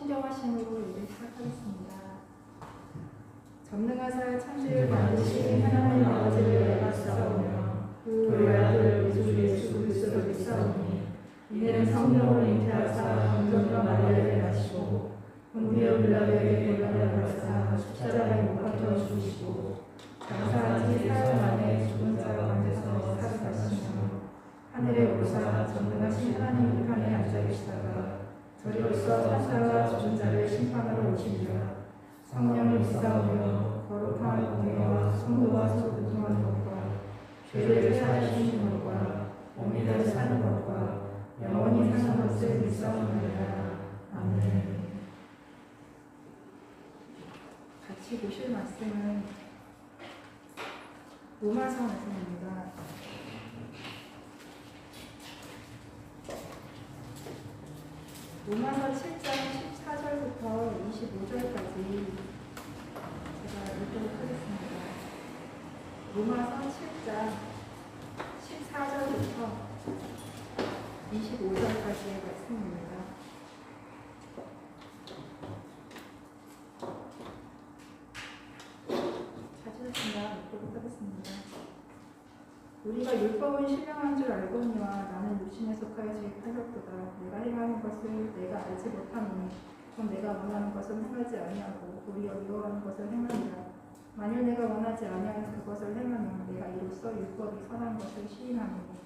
신경하심으로 일을 시작하겠습니다. 전능하사 천지를 만드신 하나님 아버지를 내가 싸우며 그 외아들 우주 예수 그리스도를 싸우니 이는 성령을 잉태하사 본전과 마리아를 낳으시고 본디오 빌라도에게 고난을 받으사 십자가에 못 박혀 죽으시고 장사한 지 사흘 만에 죽은 자 가운데서 살아나시며 하늘에 오르사 전능하신 하나님 우편에 앉아 계시다가 저리로서 산자와 죽은 자를 심판하러 오시리라. 성령을 믿사오며 거룩한 공예와 성도와 소통하는 것과 죄를 사하시는 것과 몸이를 사는 것과 영원히 사는 것을 믿사오느니라. 아멘. 같이 보실 말씀은 로마서 말씀입니다. 로마서 7장 14절부터 25절까지 제가 읽도록 하겠습니다. 로마서 7장 14절부터 25절까지의 말씀입니다. 찾으셨습니다. 읽도록 하겠습니다. 우리가 율법은 신령한 줄 알거니와 나는 육신에 속하여 죄하였도다. 내가 행하는 것을 내가 알지 못하노니 곧 내가 원하는 것을 행하지 아니하고 도리어 미워하는 것을 행하니라. 만일 내가 원하지 아니하는 그것을 행하면 내가 이로써 율법이 선한 것을 시인하노니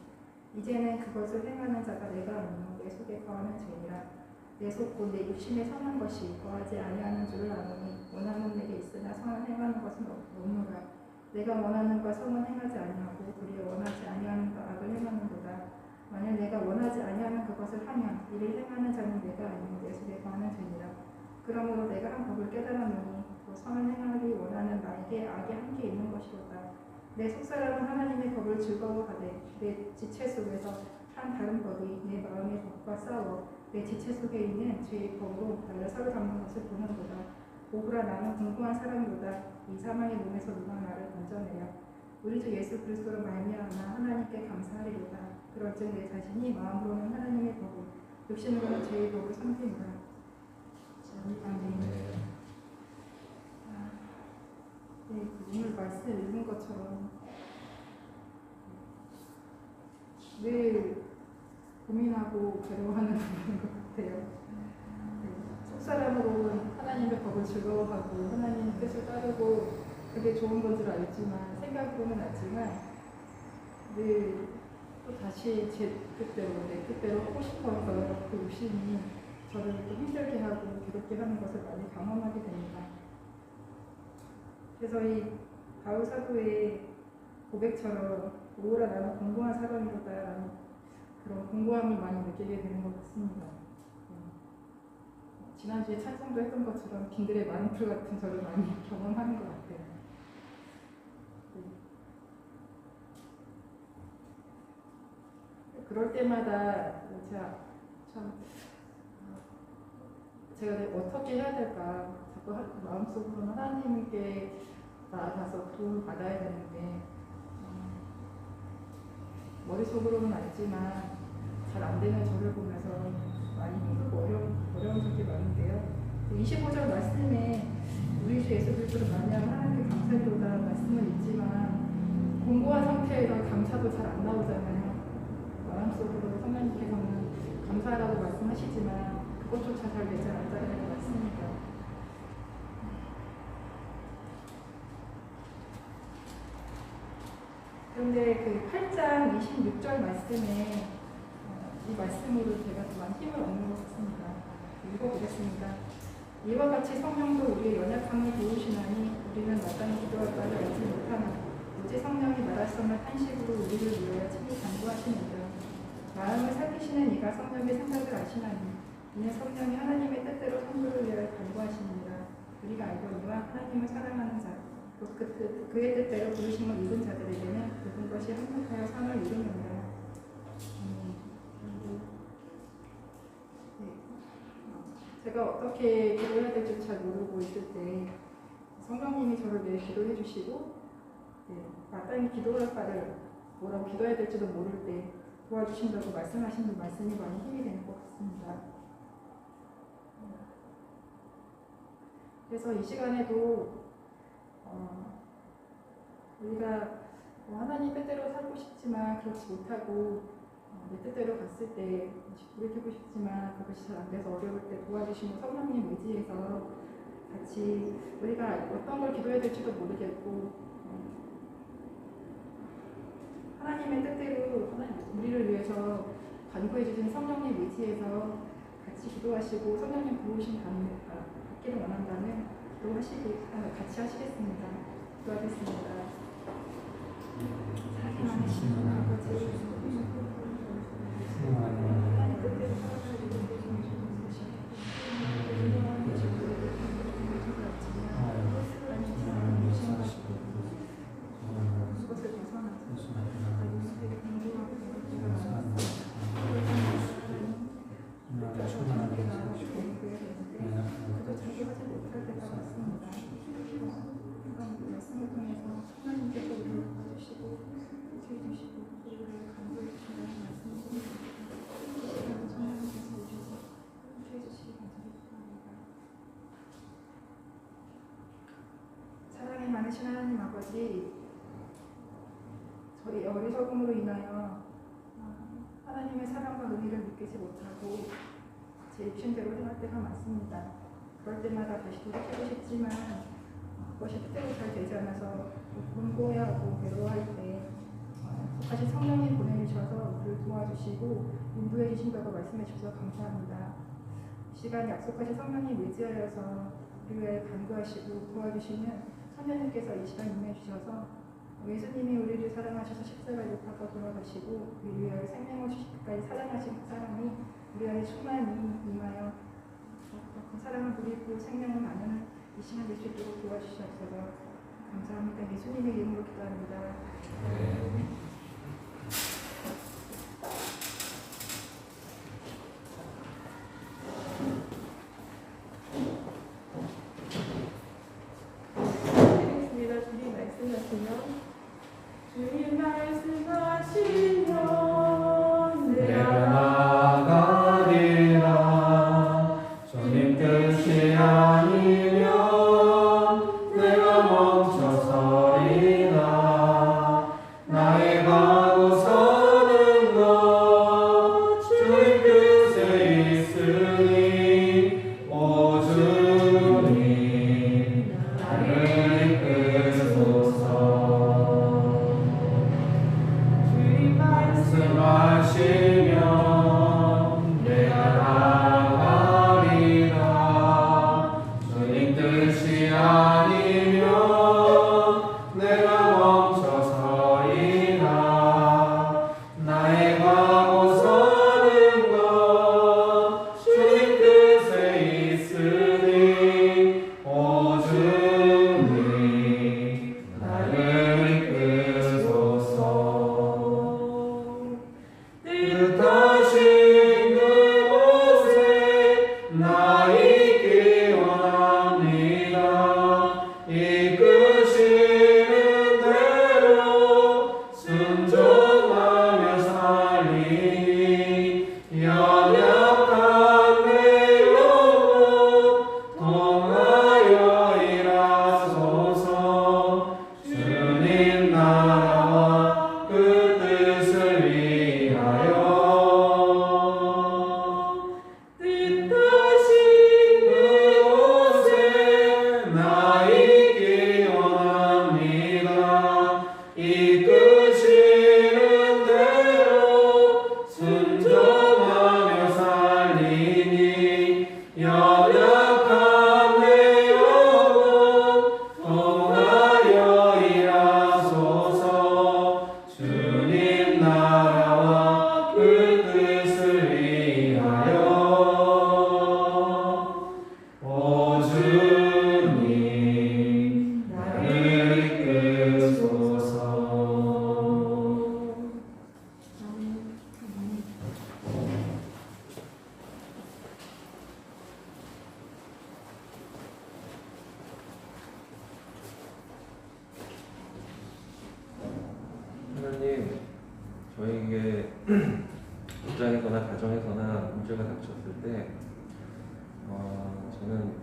이제는 그것을 행하는 자가 내가 아니요 내 속에 거하는 죄니라. 내 속 곧 내 육신에 선한 것이 거하지 아니하는 줄을 아노니 원하는 내게 있으나 선을 행하는 것은 없노라. 내가 원하는 것 성은 행하지 아니하고 도리어 원하지 아니하는 것 악을 행하는도다. 만약 내가 원하지 아니하는 그것을 하면 이를 행하는 자는 내가 아니요 내 속에 거하는 죄니라. 그러므로 내가 한 법을 깨달았노니 또 선을 행하기 원하는 나에게 악이 함께 있는 것이로다. 내 속사람은 하나님의 법을 즐거워하되 내 지체 속에서 한 다른 법이 내 마음의 법과 싸워 내 지체 속에 있는 죄의 법으로 나를 사로잡는 것을 보는도다. 오그라 나는 공고한 사람보다 이 사망의 몸에서 누가 나를 건져내랴. 우리 주 예수 그리스도로 말미암아 하나님께 감사하리로다. 그럴즉 내 자신이 마음으로는 하나님의 법을 육신으로는 죄의 법을 섬기노라. 아멘. 네, 오늘 말씀 읽은 것처럼 늘 고민하고 괴로워하는 부분인 것 같아요. 속사람으로는 하나님의 법을 즐거워하고 하나님의 뜻을 따르고 그게 좋은 건 줄 알지만 생각으로는 알지만 늘 또 다시 제 뜻대로 내 뜻대로 하고 싶어서 그 욕심이 저를 또 힘들게 하고 괴롭게 하는 것을 많이 경험하게 됩니다. 그래서 이 바울 사도의 고백처럼 오히려 나는 공고한 사람이로다라는 그런 공고함을 많이 느끼게 되는 것 같습니다. 지난주에 찬송도 했던 것처럼 빙글의 마름풀 같은 저를 많이 경험하는 것 같아요. 그럴 때마다 제가 어떻게 해야 될까 자꾸 마음속으로는 하나님께 나아가서 도움을 받아야 되는데 머릿속으로는 알지만 잘 안 되는 저를 보면서 많이 힘들고 어려운 적이 많은데요. 25절 말씀에 우리 주 예수 그리스도를 만나면 하나님께 감사드리로다 말씀은 있지만 공고한 상태에서 감사도 잘 안 나오잖아요. 마음속으로 성령님께서는 감사하라고 말씀하시지만 그것조차 잘 되지 않았다는 말씀입니다. 그런데 그 8장 26절 말씀에 이 말씀으로 제가 좀 많이 힘을 얻는 것 같습니다. 읽어보겠습니다. 이와 같이 성령도 우리의 연약함을 도우시나니 우리는 마땅히 기도할 바를 알지 못하나 오직 성령이 말하시는 탄식으로 우리를 위하여 친히 간구하시느니라. 마음을 살피시는 이가 성령의 생각을 아시나니 이는 성령이 하나님의 뜻대로 성도를 위하여 간구하시느니라. 우리가 알거니와 하나님을 사랑하는 자 또 그의 뜻대로 부르심을 입은 자들에게는 모든 것이 합력하여 선을 이루느니라. 제가 어떻게 기도해야 될지 잘 모르고 있을 때 성령님이 저를 늘 기도해 주시고 마땅히 기도할 바를 뭐라고 기도해야 될지도 모를 때 도와주신다고 말씀하시는 말씀이 많이 힘이 되는 것 같습니다. 그래서 이 시간에도 우리가 하나님 뜻대로 살고 싶지만 그렇지 못하고 내 뜻대로 갔을 때 돌이키고 싶지만 그것이 잘 안 돼서 어려울 때 도와주시는 성령님 의지해서 같이 우리가 어떤 걸 기도해야 될지도 모르겠고 하나님의 뜻대로 우리를 위해서 간구해 주신 성령님 의지해서 같이 기도하시고 성령님 부으신 받기를 원한다면 같이 하시겠습니다. 기도하겠습니다. 사랑이 많으신 아버지 하나님 뜻대로 살아가는 그것을 벗어나서 자기가 잘 못할 때가 왔습니다. 이런 말씀을 통해서 하나님께서 우리를 도와주시고 지켜주시고 우리를 간구해 주신다는 말씀을 하나님께서 오셔서 해주시기 감사합니다. 사랑이 많으신 하나님 아버지, 저희 어리석음으로 인하여 하나님의 사랑과 은혜를 느끼지 못하고 제 입신대로 행할 때가 많습니다. 그럴 때마다 다시 돌이키고 싶지만 그것이 뜻대로 잘 되지 않아서 공고해하고 괴로워할 때 똑같이 성령님 보내주셔서 우리를 도와주시고 인도해 주신다고 말씀해 주셔서 감사합니다. 이 시간 약속하신 성령님 의지하여서 우리를 간구하시고 도와주시는 성령님께서 이 시간 임해 주셔서 예수님이 우리를 사랑하셔서 십자가에 못 박아 돌아가시고 우리 위하여 생명을 주시기까지 사랑하신 그 사랑이 우리 안에 충만히 임하여 그 사랑을 누리고 생명을 나누는 이 시간 될 수 있도록 도와주셔서 감사합니다. 예수님의 이름으로 기도합니다. 드리겠습니다. 주님 말씀하시면 주님 말씀하시면 내가 나가리라. 주님 뜻이 아니면 내가 멈춰서리라. 나의 가고 서는 것 주님 뜻에 있으니 오 주님 나를 이끄소서. 말씀하시면 내가 나가리라. 주님 뜻이 아니면 내가 멈춰서리라. 나의 가고 서는 것 주님 뜻에 있으니 오 주님 나를 이끄소서. 뜻하신 그곳에 나 있기 원합니다. 이끄시는 대로 순종하며 살리니 연약한 내 영혼 통하여 일하소서. 주님 나라와 그 뜻을 위하여 뜻하신 그곳에 나 있기 원합니다. 이끄시는 대로 순종하며 살리니 연약한 내 영혼 통하여 일하소서. 주님 나라와 그 뜻을 위하여 오 주님 나를 이끄소서. 하나님, 저에게 직장에서나 가정에서나 문제가 닥쳤을 때 저는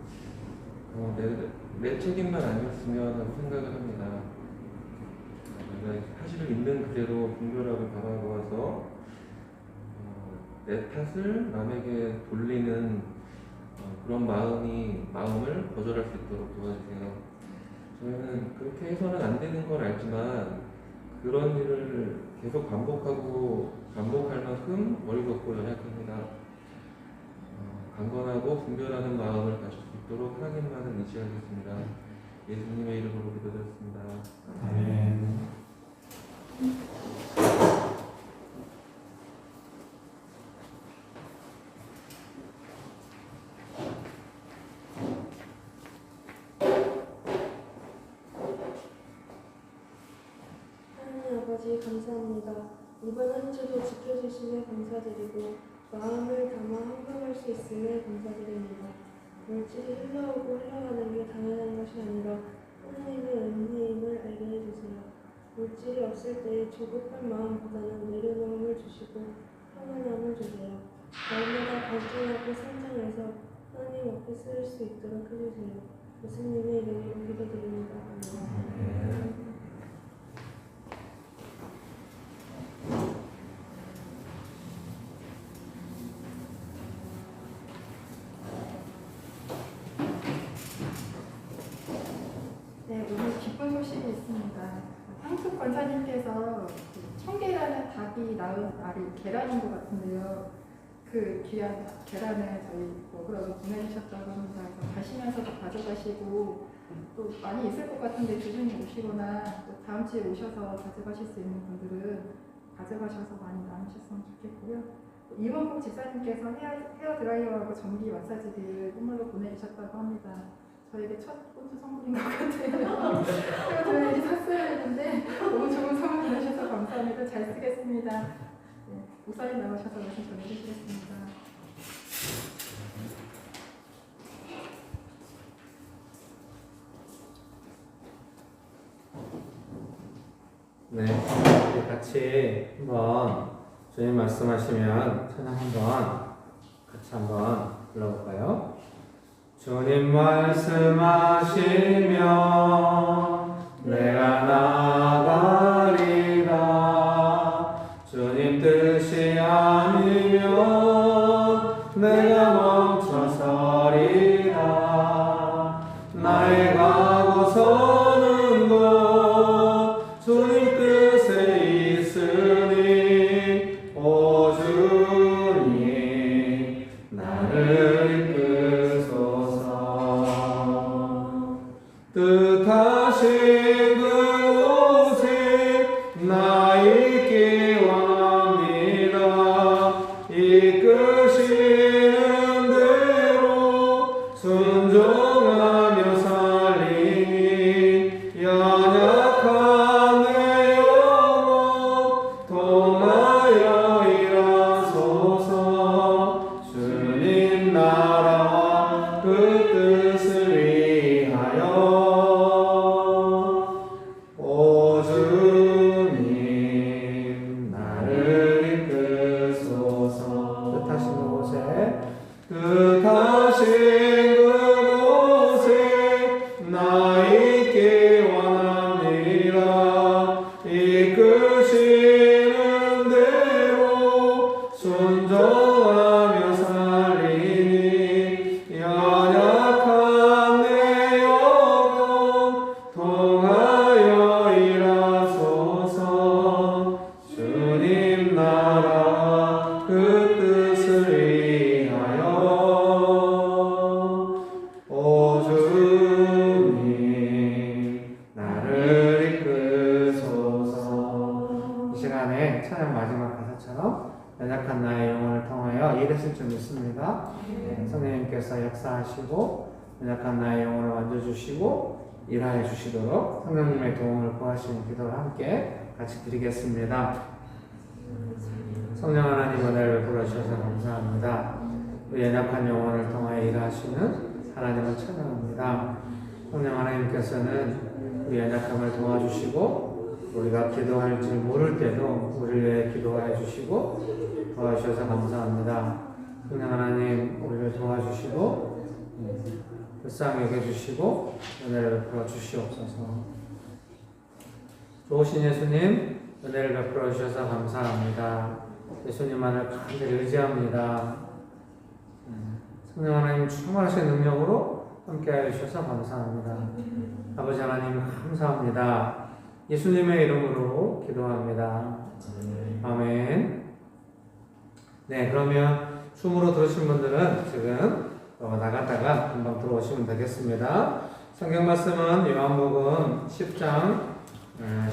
내 책임만 아니었으면 하고 생각을 합니다. 내가 사실을 있는 그대로 분별하고 바라보아서 내 탓을 남에게 돌리는 그런 마음을 거절할 수 있도록 도와주세요. 저희는 그렇게 해서는 안 되는 걸 알지만 그런 일을 계속 반복할 만큼 어리석고 연약합니다. 강건하고 분별하는 마음을 가질 수 있도록 하나님만을 의지하겠습니다. 예수님의 이름으로 기도드렸습니다. 아멘. 하나님 아버지 감사합니다. 이번 한 주도 지켜주시며 감사드리고 마음을 담아 헌금할 수 있음에 감사드립니다. 물질이 흘러오고 흘러가는 게 당연한 것이 아니라 하나님의 은혜임을 알게 해주세요. 물질이 없을 때의 조급한 마음보다는 내려놓음을 주시고 평안함을 주세요. 날마다 발전하고 성장해서 하나님 앞에 쓰일 수 있도록 해주세요. 예수님의 이름으로 기도드립니다. 아멘. 네, 오늘 기쁜 소식이 있습니다. 상숙 권사님께서 청계라는 닭이 낳은 알이 계란인 것 같은데요. 그 귀한 계란을 저희 먹으라고 보내주셨다고 합니다. 그래서 가시면서도 가져가시고 또 많이 있을 것 같은데 주중에 오시거나 또 다음 주에 오셔서 가져가실 수 있는 분들은 가져가셔서 많이 나누셨으면 좋겠고요. 이원복 집사님께서 헤어 드라이어하고 전기 마사지기를 선물로 보내주셨다고 합니다. 저에게 첫 콘수 선물인 것 같아요. 헤어 드라이기 샀어야 했는데 너무 좋은 선물 보내주셔서 감사합니다. 잘 쓰겠습니다. 네, 목사님 나오셔서 말씀 전해주시겠습니다. 네, 우리 같이 한번 주님 말씀하시면 찬양 같이 한번 불러볼까요? 주님 말씀하시면 내가 나가리라. 주님 뜻이 아니면 내가 멈춰서리라. 나의 가고 서는 곳 주님 뜻에 있으니 오 주님 나를 이끄소서. 뜻하신 그곳에 나 있기 원합니다. 이끄시는 대로 순종하며 살리니 연약한 내 영혼 통하여 일하소서. 주님 나라와 그 뜻을 위하여 오 주님 나를 이끄소서. 뜻하신 그곳에 나 있기 원합니다. 이끄시는 대로 순종하며 살리니 연약한 내 영혼 통하여 일하소서. 주님 나라와 그 뜻을 위하여 오 주님 나를 이끄소서. 이 시간에 찬양 마지막 가사처럼 연약한 나의 영혼을 통하여 일했을 줄 믿습니다. 성령님께서 역사하시고 연약한 나의 영혼을 만져주시고 일하여 주시도록 성령님의 도움을 구하시는 기도를 함께 같이 드리겠습니다. 성령 하나님 은혜를 베풀어 주셔서 감사합니다. 우리 연약한 영혼을 통하여 일하시는 하나님을 찬양합니다. 성령 하나님께서는 우리 연약함을 도와주시고 우리가 기도할 줄 모를 때도 우리를 위해 기도해 주시고 도와주셔서 감사합니다. 성령 하나님 우리를 도와주시고 불쌍히 여겨주시고 은혜를 베풀어 주시옵소서. 좋으신 예수님, 은혜를 베풀어 주셔서 감사합니다. 예수님만을 간절히 의지합니다. 성령 하나님 충만하신 능력으로 함께하여 주셔서 감사합니다. 아버지 하나님 감사합니다. 예수님의 이름으로 기도합니다. 아멘. 네, 그러면 춤으로 들으신 분들은 지금 나갔다가 금방 들어오시면 되겠습니다. 성경 말씀은 요한복음 10장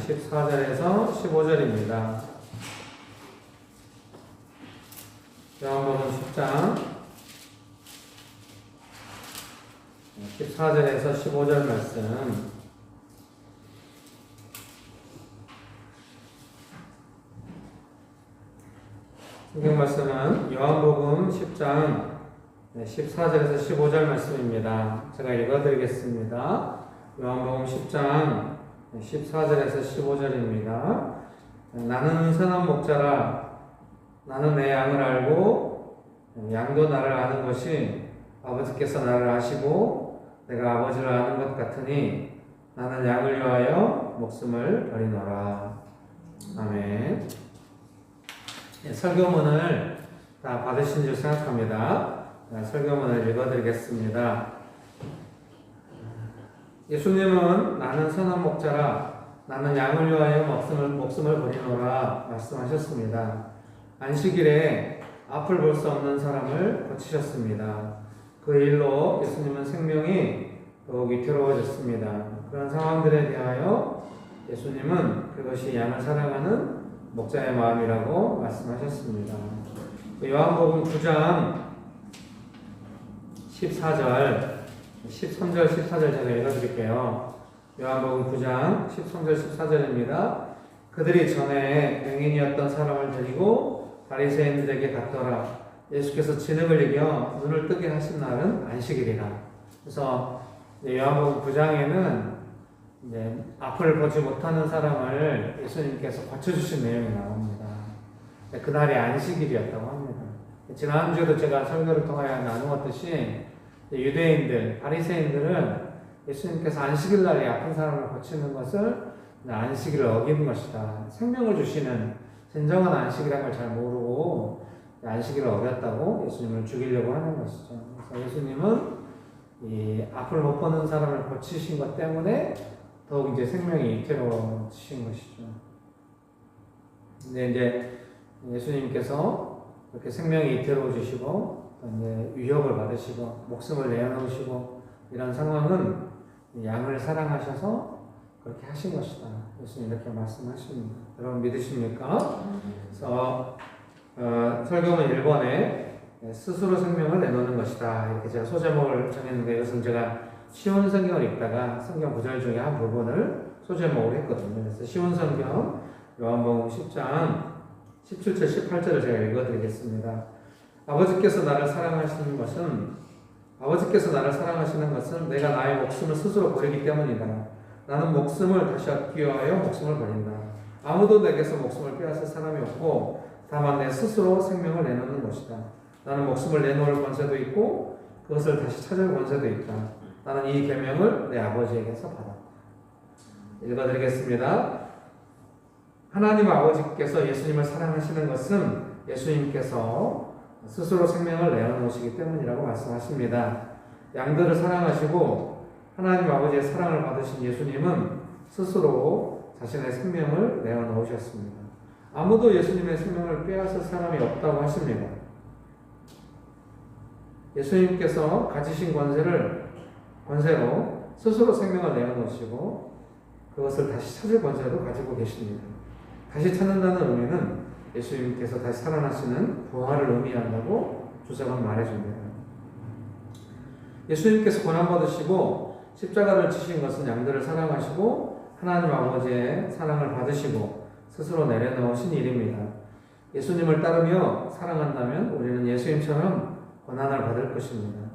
14절에서 15절입니다. 요한복음 10장 14절에서 15절 말씀. 성경 말씀은 요한복음 10장 14절에서 15절 말씀입니다. 제가 읽어드리겠습니다. 요한복음 10장 14절에서 15절입니다. 나는 선한 목자라. 나는 내 양을 알고 양도 나를 아는 것이 아버지께서 나를 아시고 내가 아버지를 아는 것 같으니 나는 양을 위하여 목숨을 버리노라. 아멘. 설교문을 다 받으신 줄 생각합니다. 설교문을 읽어드리겠습니다. 예수님은 나는 선한 목자라 나는 양을 위하여 목숨을 버리노라 말씀하셨습니다. 안식일에 앞을 볼 수 없는 사람을 고치셨습니다. 그 일로 예수님은 생명이 더욱 위태로워졌습니다. 그런 상황들에 대하여 예수님은 그것이 양을 사랑하는 목자의 마음이라고 말씀하셨습니다. 요한복음 9장 14절, 13절, 14절 제가 읽어드릴게요. 요한복음 9장 13절, 14절입니다. 그들이 전에 맹인이었던 사람을 데리고 바리새인들에게 갔더라. 예수께서 진흙을 이겨 눈을 뜨게 하신 날은 안식일이라. 그래서 요한복음 9장에는 이제 앞을 보지 못하는 사람을 예수님께서 고쳐주신 내용이 나옵니다. 그날이 안식일이었다고 합니다. 지난주에도 제가 설교를 통하여 나누었듯이 유대인들, 바리새인들은 예수님께서 안식일 날에 아픈 사람을 고치는 것을 안식일을 어기는 것이다. 생명을 주시는 진정한 안식이라는 걸 잘 모르고 안식일을 어겼다고 예수님을 죽이려고 하는 것이죠. 그래서 예수님은 이 앞을 못 보는 사람을 고치신 것 때문에 더욱 이제 생명이 위태로워지신 것이죠. 근데 이제 예수님께서 이렇게 생명이 위태로워지시고 이제 위협을 받으시고 목숨을 내어놓으시고 이런 상황은 양을 사랑하셔서 그렇게 하신 것이다. 예수님 이렇게 말씀하십니다. 여러분 믿으십니까? 그래서 설교문 1번에 스스로 생명을 내놓는 것이다. 이렇게 제가 소제목을 정했는데 이것은 제가 쉬운 성경을 읽다가 성경 구절 중에 한 부분을 소제목으로 했거든요. 그래서 쉬운 성경 요한복음 10장 17절 18절을 제가 읽어드리겠습니다. 아버지께서 나를 사랑하시는 것은 내가 나의 목숨을 스스로 버리기 때문이다. 나는 목숨을 다시 얻기 위하여 목숨을 버린다. 아무도 내게서 목숨을 빼앗을 사람이 없고 다만 내 스스로 생명을 내놓는 것이다. 나는 목숨을 내놓을 권세도 있고 그것을 다시 찾을 권세도 있다. 나는 이 계명을 내 아버지에게서 받았다. 읽어드리겠습니다. 하나님 아버지께서 예수님을 사랑하시는 것은 예수님께서 스스로 생명을 내어놓으시기 때문이라고 말씀하십니다. 양들을 사랑하시고 하나님 아버지의 사랑을 받으신 예수님은 스스로 자신의 생명을 내어놓으셨습니다. 아무도 예수님의 생명을 빼앗을 사람이 없다고 하십니다. 예수님께서 가지신 권세로 스스로 생명을 내어놓으시고 그것을 다시 찾을 권세도 가지고 계십니다. 다시 찾는다는 의미는 예수님께서 다시 살아나시는 부활을 의미한다고 주석은 말해줍니다. 예수님께서 고난받으시고 십자가를 지신 것은 양들을 사랑하시고 하나님 아버지의 사랑을 받으시고 스스로 내려놓으신 일입니다. 예수님을 따르며 사랑한다면 우리는 예수님처럼 고난을 받을 것입니다.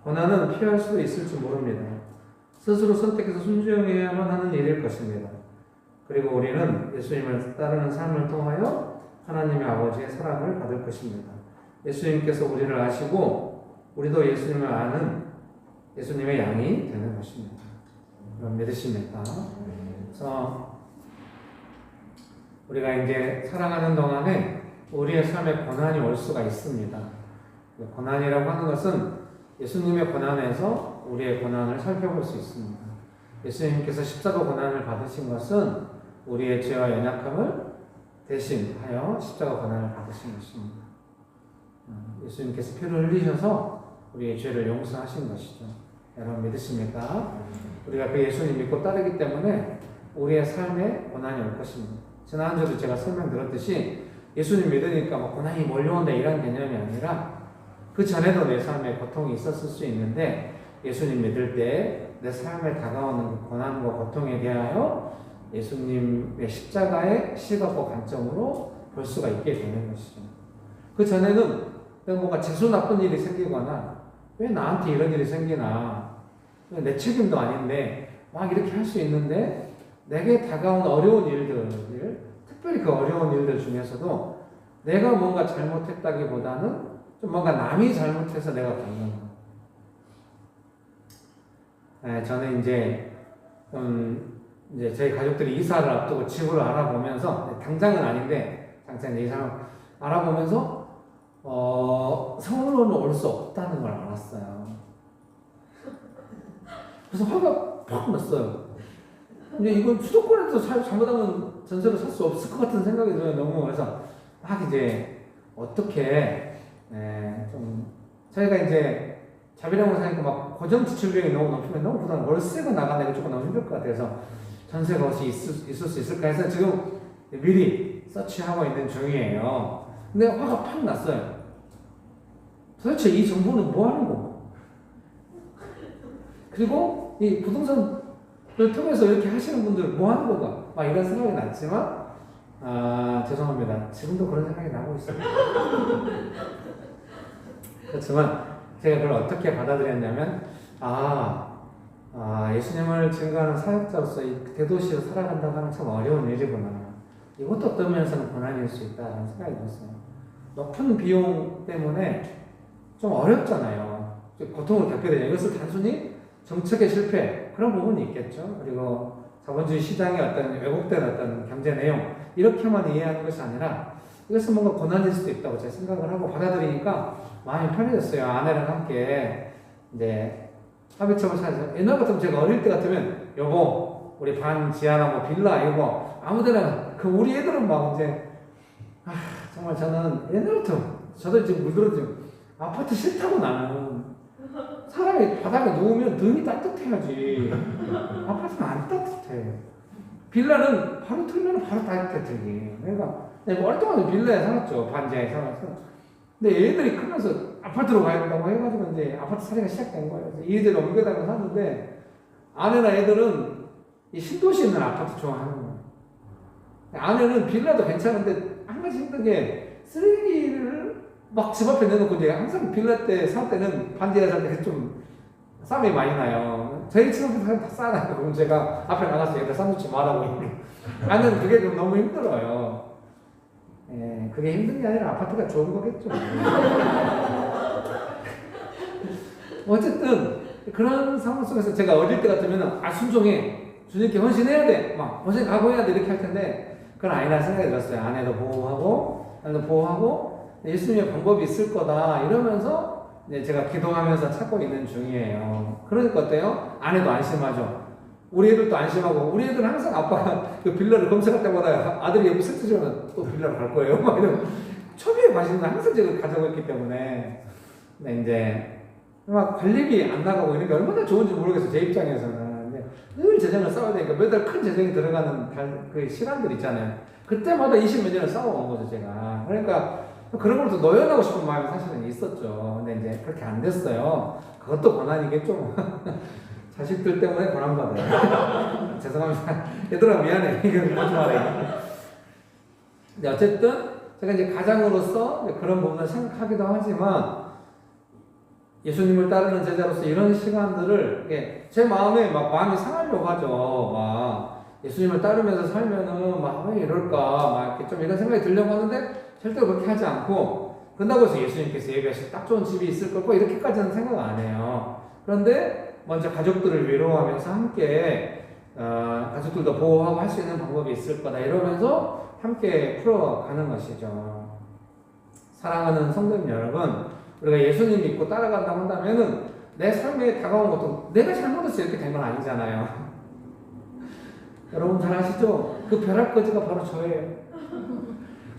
고난은 피할 수도 있을지 모릅니다. 스스로 선택해서 순종해야만 하는 일일 것입니다. 그리고 우리는 예수님을 따르는 삶을 통하여 하나님의 아버지의 사랑을 받을 것입니다. 예수님께서 우리를 아시고 우리도 예수님을 아는 예수님의 양이 되는 것입니다. 여러분 믿으십니까? 그래서 우리가 이제 살아가는 동안에 우리의 삶에 고난이 올 수가 있습니다. 고난이라고 하는 것은 예수님의 고난에서 우리의 고난을 살펴볼 수 있습니다. 예수님께서 십자가 고난을 받으신 것은 우리의 죄와 연약함을 대신하여 십자가 고난을 받으신 것입니다. 예수님께서 피를 흘리셔서 우리의 죄를 용서하신 것이죠. 여러분 믿으십니까? 우리가 그 예수님 믿고 따르기 때문에 우리의 삶에 고난이 올 것입니다. 지난 한 주도 제가 설명드렸듯이 예수님 믿으니까 뭐 고난이 몰려온다 이런 개념이 아니라 그 전에도 내 삶에 고통이 있었을 수 있는데 예수님 믿을 때 내 삶에 다가오는 그 고난과 고통에 대하여 예수님의 십자가의 시각과 관점으로 볼 수가 있게 되는 것이죠. 그 전에는 뭔가 재수 나쁜 일이 생기거나 왜 나한테 이런 일이 생기나 내 책임도 아닌데 막 이렇게 할 수 있는데 내게 다가온 어려운 일들, 특별히 그 어려운 일들 중에서도 내가 뭔가 잘못했다기보다는 좀 뭔가 남이 잘못해서 내가 받는 거. 저는 이제 저희 가족들이 이사를 앞두고 집을 알아보면서 당장은 아닌데 당장 이사를 알아보면서 서울로는 올 수 없다는 걸 알았어요. 그래서 화가 팍 났어요. 근데 이건 수도권에서 잘못하면 전세로 살 수 없을 것 같은 생각이 들어요. 너무. 그래서 막 이제 어떻게 좀 저희가 이제 자비랑 사니까 막 고정 지출비용이 너무 높으면 너무 부담, 월세가 나가는 게 조금 너무 힘들 것 같아서 전세가 혹시 있을 수 있을까 해서 지금 미리 서치하고 있는 중이에요. 근데 화가 팍 났어요. 도대체 이 정부는 뭐 하는 거고? 그리고 이 부동산을 통해서 이렇게 하시는 분들 뭐 하는 거가? 막 이런 생각이 났지만, 죄송합니다. 지금도 그런 생각이 나고 있습니다. 그렇지만 제가 그걸 어떻게 받아들였냐면, 예수님을 증거하는 사역자로서 이 대도시로 살아간다고 하는 참 어려운 일이구나. 이것도 어떤 면에서는 고난일 수 있다는 생각이 들었어요. 높은 비용 때문에 좀 어렵잖아요. 고통을 겪게 되죠. 이것을 단순히 정책의 실패, 그런 부분이 있겠죠. 그리고 자본주의 시장의 어떤 왜곡된 어떤 경제 내용, 이렇게만 이해하는 것이 아니라 이것은 뭔가 고난일 수도 있다고 제가 생각을 하고 받아들이니까 마음이 편해졌어요. 아내랑 함께 이제 합의점을 찾아서, 옛날 같으면 제가 어릴 때 같으면 여보 우리 반 지하나 뭐 빌라 이거 아무데나, 그 우리 애들은 막 이제 정말 저는 옛날부터 저도 지금 물들어지고 아파트 싫다고. 나는 사람이 바닥에 누우면 등이 따뜻해야지. 아파트는 안 따뜻해. 빌라는 바로 틀면 바로 따뜻해. 내가 오랫동안 빌라에 살았죠. 반지하에 살았어. 근데 애들이 크면서 아파트로 가야 된다고 해가지고 이제 아파트 살이가 시작된 거예요. 이리저리 옮겨다니고 사는데 아내나 애들은 이 신도시 있는 아파트 좋아하는 거예요. 아내는 빌라도 괜찮은데 한 가지 힘든 게 쓰레기를 막 집 앞에 내놓고 이제 항상 빌라 때 살 때는 반지하에 살 때 좀 쌈이 많이 나요. 저희 집 앞에 다 싸나요. 그럼 제가 앞에 나가서 얘들 싸놓지 말라고. 나는 그게 좀 너무 힘들어요. 그게 힘든 게 아니라 아파트가 좋은 거겠죠. 어쨌든 그런 상황 속에서 제가 어릴 때 같으면 순종해. 주님께 헌신해야 돼. 막 헌신 각오해야 돼. 이렇게 할 텐데 그건 아니라는 생각이 들었어요. 아내도 보호하고 나도 보호하고 예수님의 방법이 있을 거다 이러면서 이제 제가 기도하면서 찾고 있는 중이에요. 그러니까 어때요? 아내도 안심하죠. 우리 애들도 안심하고, 우리 애들은 항상 아빠가 그 빌라를 검색할 때마다 아들이 여기 슬쩍지면 또 빌라를 갈 거예요. 막 이런 초비의 관심을 항상 제가 가지고 있기 때문에. 근데 이제 막 관리비 안 나가고 이런 게 얼마나 좋은지 모르겠어요. 제 입장에서는. 근데 늘 재정을 싸워야 되니까 매달 큰 재정이 들어가는 그 시간들 있잖아요. 그때마다 20몇 년을 싸워온 거죠, 제가. 그러니까 그런 걸로 노연하고 싶은 마음이 사실은 있었죠. 근데 이제 그렇게 안 됐어요. 그것도 고난이겠죠. 자식들 때문에 고난받아요. 죄송합니다. 얘들아 미안해. 이거 하지 말아요. 근데 어쨌든 제가 이제 가장으로서 그런 부분을 생각하기도 하지만 예수님을 따르는 제자로서 이런 시간들을 제 마음에 막 마음이 상하려고 하죠. 막 예수님을 따르면서 살면은 막 왜 이럴까 막 이렇게 좀 이런 생각이 들려고 하는데 절대로 그렇게 하지 않고, 그런다고 해서 예수님께서 예배하실 딱 좋은 집이 있을 거고 이렇게까지는 생각 안 해요. 그런데 먼저 가족들을 위로하면서 함께 가족들도 보호하고 할 수 있는 방법이 있을 거다 이러면서 함께 풀어가는 것이죠. 사랑하는 성도님 여러분, 우리가 예수님 믿고 따라간다고 한다면은 내 삶에 다가온 것도 내가 잘못해서 이렇게 된 건 아니잖아요. 여러분 잘 아시죠? 그 벼락거지가 바로 저예요.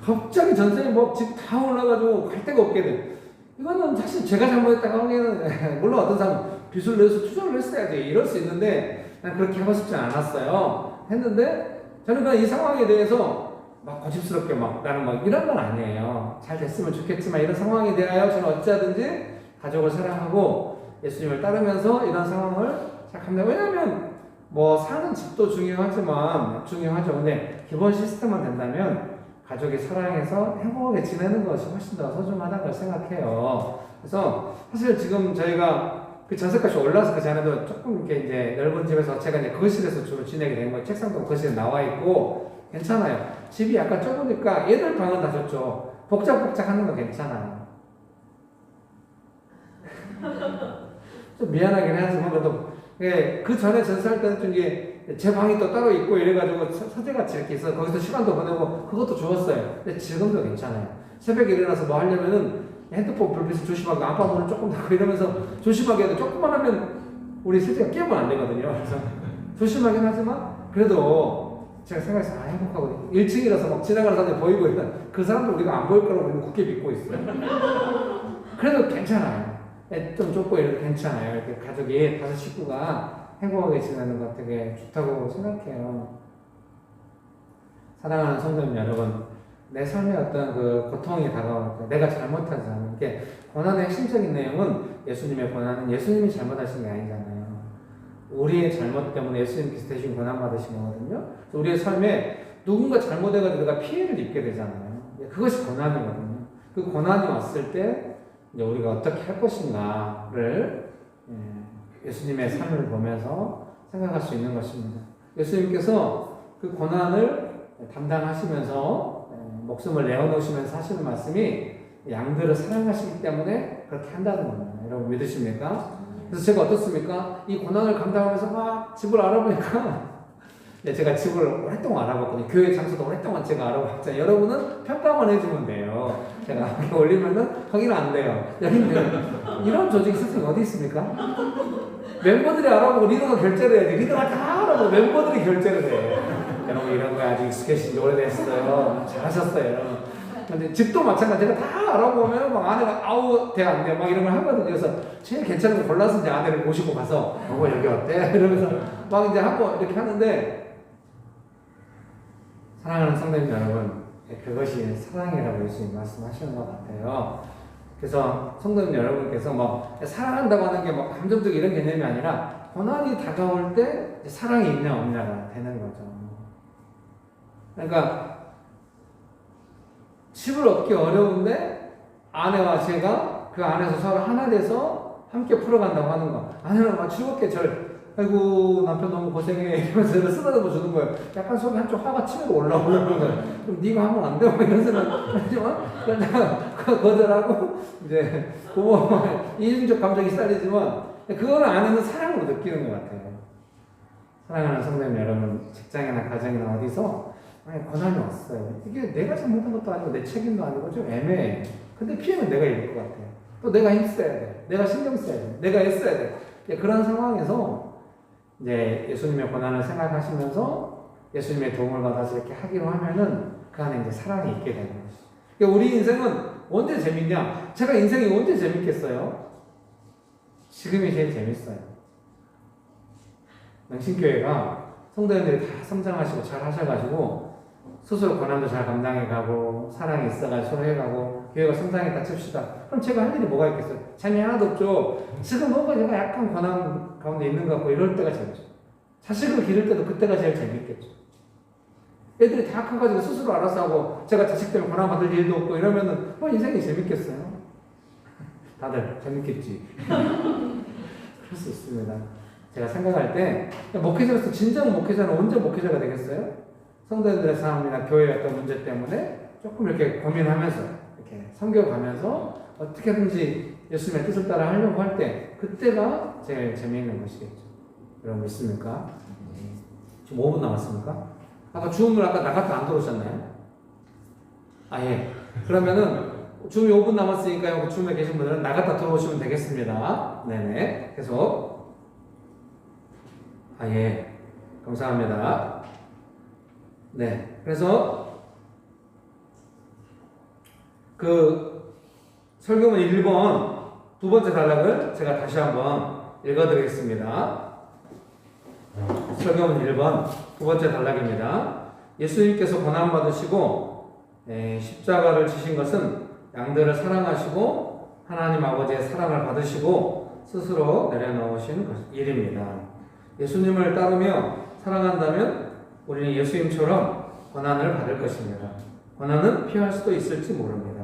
갑자기 전생에 뭐 집 다 올라가지고 갈 데가 없게 돼. 이거는 사실 제가 잘못했다고 하기에는 물론 어떤 사람은 빚을 내서 투자를 했어야지 이럴 수 있는데 난 그렇게 하고 싶지 않았어요. 했는데 저는 그냥 이 상황에 대해서 막 고집스럽게 막 나는 막 이런 건 아니에요. 잘 됐으면 좋겠지만 이런 상황에 대하여 저는 어찌하든지 가족을 사랑하고 예수님을 따르면서 이런 상황을 시작합니다. 왜냐하면 뭐 사는 집도 중요하죠. 근데 기본 시스템만 된다면 가족이 사랑해서 행복하게 지내는 것이 훨씬 더 소중하다는 걸 생각해요. 그래서 사실 지금 저희가 그 전세값이 올라서 그 전에도 조금 이렇게 이제 넓은 집에서 제가 이제 거실에서 주로 지내게 된 거예요. 책상도 거실에 나와 있고 괜찮아요. 집이 약간 좁으니까 얘들 방은 다 좋죠. 복작복작하는 거 괜찮아요. 좀 미안하긴 하지만 그래도 그 전에 전세할 때는 좀 이게 제 방이 또 따로 있고 이래가지고 서재같이 이렇게 있어 거기서 시간도 보내고 그것도 좋았어요. 근데 지금도 괜찮아요. 새벽에 일어나서 뭐 하려면은 핸드폰 불빛을 조심하고 안방문을 조금 닫고 이러면서 조심하게 해도 조금만 하면 우리 실제가 깨면 안 되거든요. 그래서 조심하긴 하지만 그래도 제가 생각해서 행복하고 1층이라서 막 지나가는 사람이 보이고 일단 그 사람도 우리가 안 보일 거라고 우리는 굳게 믿고 있어요. 그래도 괜찮아요. 좀 좁고 이래도 괜찮아요. 이렇게 가족이 5 식구가 행복하게 지내는 거 되게 좋다고 생각해요. 사랑하는 성도님 여러분, 내 삶에 어떤 그 고통이 다가올 때 내가 잘못하지 않은 게 고난의 핵심적인 내용은 예수님의 고난은 예수님이 잘못하신 게 아니잖아요. 우리의 잘못 때문에 예수님께서 대신 고난 받으신 거거든요. 우리의 삶에 누군가 잘못해가지고 내가 피해를 입게 되잖아요. 그것이 고난이거든요. 그 고난이 왔을 때 이제 우리가 어떻게 할 것인가를 예수님의 삶을 보면서 생각할 수 있는 것입니다. 예수님께서 그 고난을 담당하시면서 목숨을 내어놓으시면서 하시는 말씀이 양들을 사랑하시기 때문에 그렇게 한다는 겁니다. 여러분 믿으십니까? 그래서 제가 어떻습니까? 이 고난을 감당하면서 막 집을 알아보니까 제가 집을 오랫동안 알아봤거든요. 교회 장소도 오랫동안 제가 알아봤잖아요. 여러분은 평가만 해주면 돼요. 제가 이렇게 올리면은 거기는 안 돼요. 여기는 이런 조직이 세상에 어디 있습니까? 멤버들이 알아보고 리더가 결제를 해야 돼. 리더가 다 알아보고 멤버들이 결제를 해. 여러분 이런 거 아직 익숙해진 지 오래됐어요. 잘하셨어요, 여러분. 근데 집도 마찬가지로 다 알아보면 막 아내가 아우 돼 안 돼 막 이런 걸 하거든요. 그래서 제일 괜찮은 거 골라서 이제 아내를 모시고 가서 여기 어때? 이러면서 막 이제 하고 이렇게 하는데 사랑하는 성도님 여러분, 그것이 사랑이라고 예수님 말씀하시는 것 같아요. 그래서 성도님 여러분께서 막 사랑한다고 하는 게 막 감정적 이런 개념이 아니라 고난이 다가올 때 사랑이 있냐 없냐가 되는 거죠. 그러니까 집을 얻기 어려운데 아내와 제가 그 안에서 서로 하나 돼서 함께 풀어간다고 하는 거. 아내는 막 즐겁게 아이고 남편 너무 고생해 이러면서 저를 쓰다듬어 주는 거예요. 약간 속에 한쪽 화가 치밀어 올라오는 거예요. 그럼 네가 하면 안 돼? 이런 생각 하지만 그냥 거절하고 이제 부모 이중적 감정이 쌓이지만 그거는 아내는 사랑으로 느끼는 것 같아요. 사랑하는 성도님 여러분, 직장이나 가정이나 어디서 고난이 왔어요. 이게 내가 잘못한 것도 아니고 내 책임도 아니고 좀 애매해. 근데 피해는 내가 입을 것 같아요. 또 내가 힘써야 돼. 내가 신경 써야 돼. 내가 애써야 돼. 그런 상황에서 이제 예수님의 고난을 생각하시면서 예수님의 도움을 받아서 이렇게 하기로 하면은 그 안에 이제 사랑이 있게 되는 거죠. 그러니까 우리 인생은 언제 재밌냐? 제가 인생이 언제 재밌겠어요? 지금이 제일 재밌어요. 명신교회가 성도님들이 다 성장하시고 잘 하셔가지고 스스로 고난도 잘 감당해가고 사랑이 있어가지고 서로 해가고 교회가 성장했다 칩시다. 그럼 제가 할 일이 뭐가 있겠어요? 재미 하나도 없죠. 지금 뭔가 제가 약간 고난 가운데 있는 것 같고 이럴 때가 재밌죠. 자식을 기를 때도 그때가 제일 재밌겠죠. 애들이 다 커가지고 스스로 알아서 하고 제가 자식 때문에 고난 받을 일도 없고 이러면은 인생이 재밌겠어요? 다들 재밌겠지. 그럴 수 있습니다. 제가 생각할 때 목회자로서 진정 목회자는 언제 목회자가 되겠어요? 성도들의 삶이나 교회의 어떤 문제 때문에 조금 이렇게 고민하면서 이렇게 섬겨가면서 어떻게든지 예수님의 뜻을 따라 하려고 할 때 그때가 제일 재미있는 것이겠죠. 여러분 믿습니까? 지금 5분 남았습니까? 아까 주음을 아까 나갔다 안 들어오셨나요? 아 예. 그러면은 주음이 5분 남았으니까요. 주음에 계신 분들은 나갔다 들어오시면 되겠습니다. 네네. 계속. 아 예. 감사합니다. 네. 그래서 그 설교문 1번 두 번째 단락을 제가 다시 한번 읽어드리겠습니다. 설교문 1번 두 번째 단락입니다. 예수님께서 고난받으시고 십자가를 지신 것은 양들을 사랑하시고 하나님 아버지의 사랑을 받으시고 스스로 내려놓으신 일입니다. 예수님을 따르며 사랑한다면 우리는 예수님처럼 고난을 받을 것입니다. 고난은 피할 수도 있을지 모릅니다.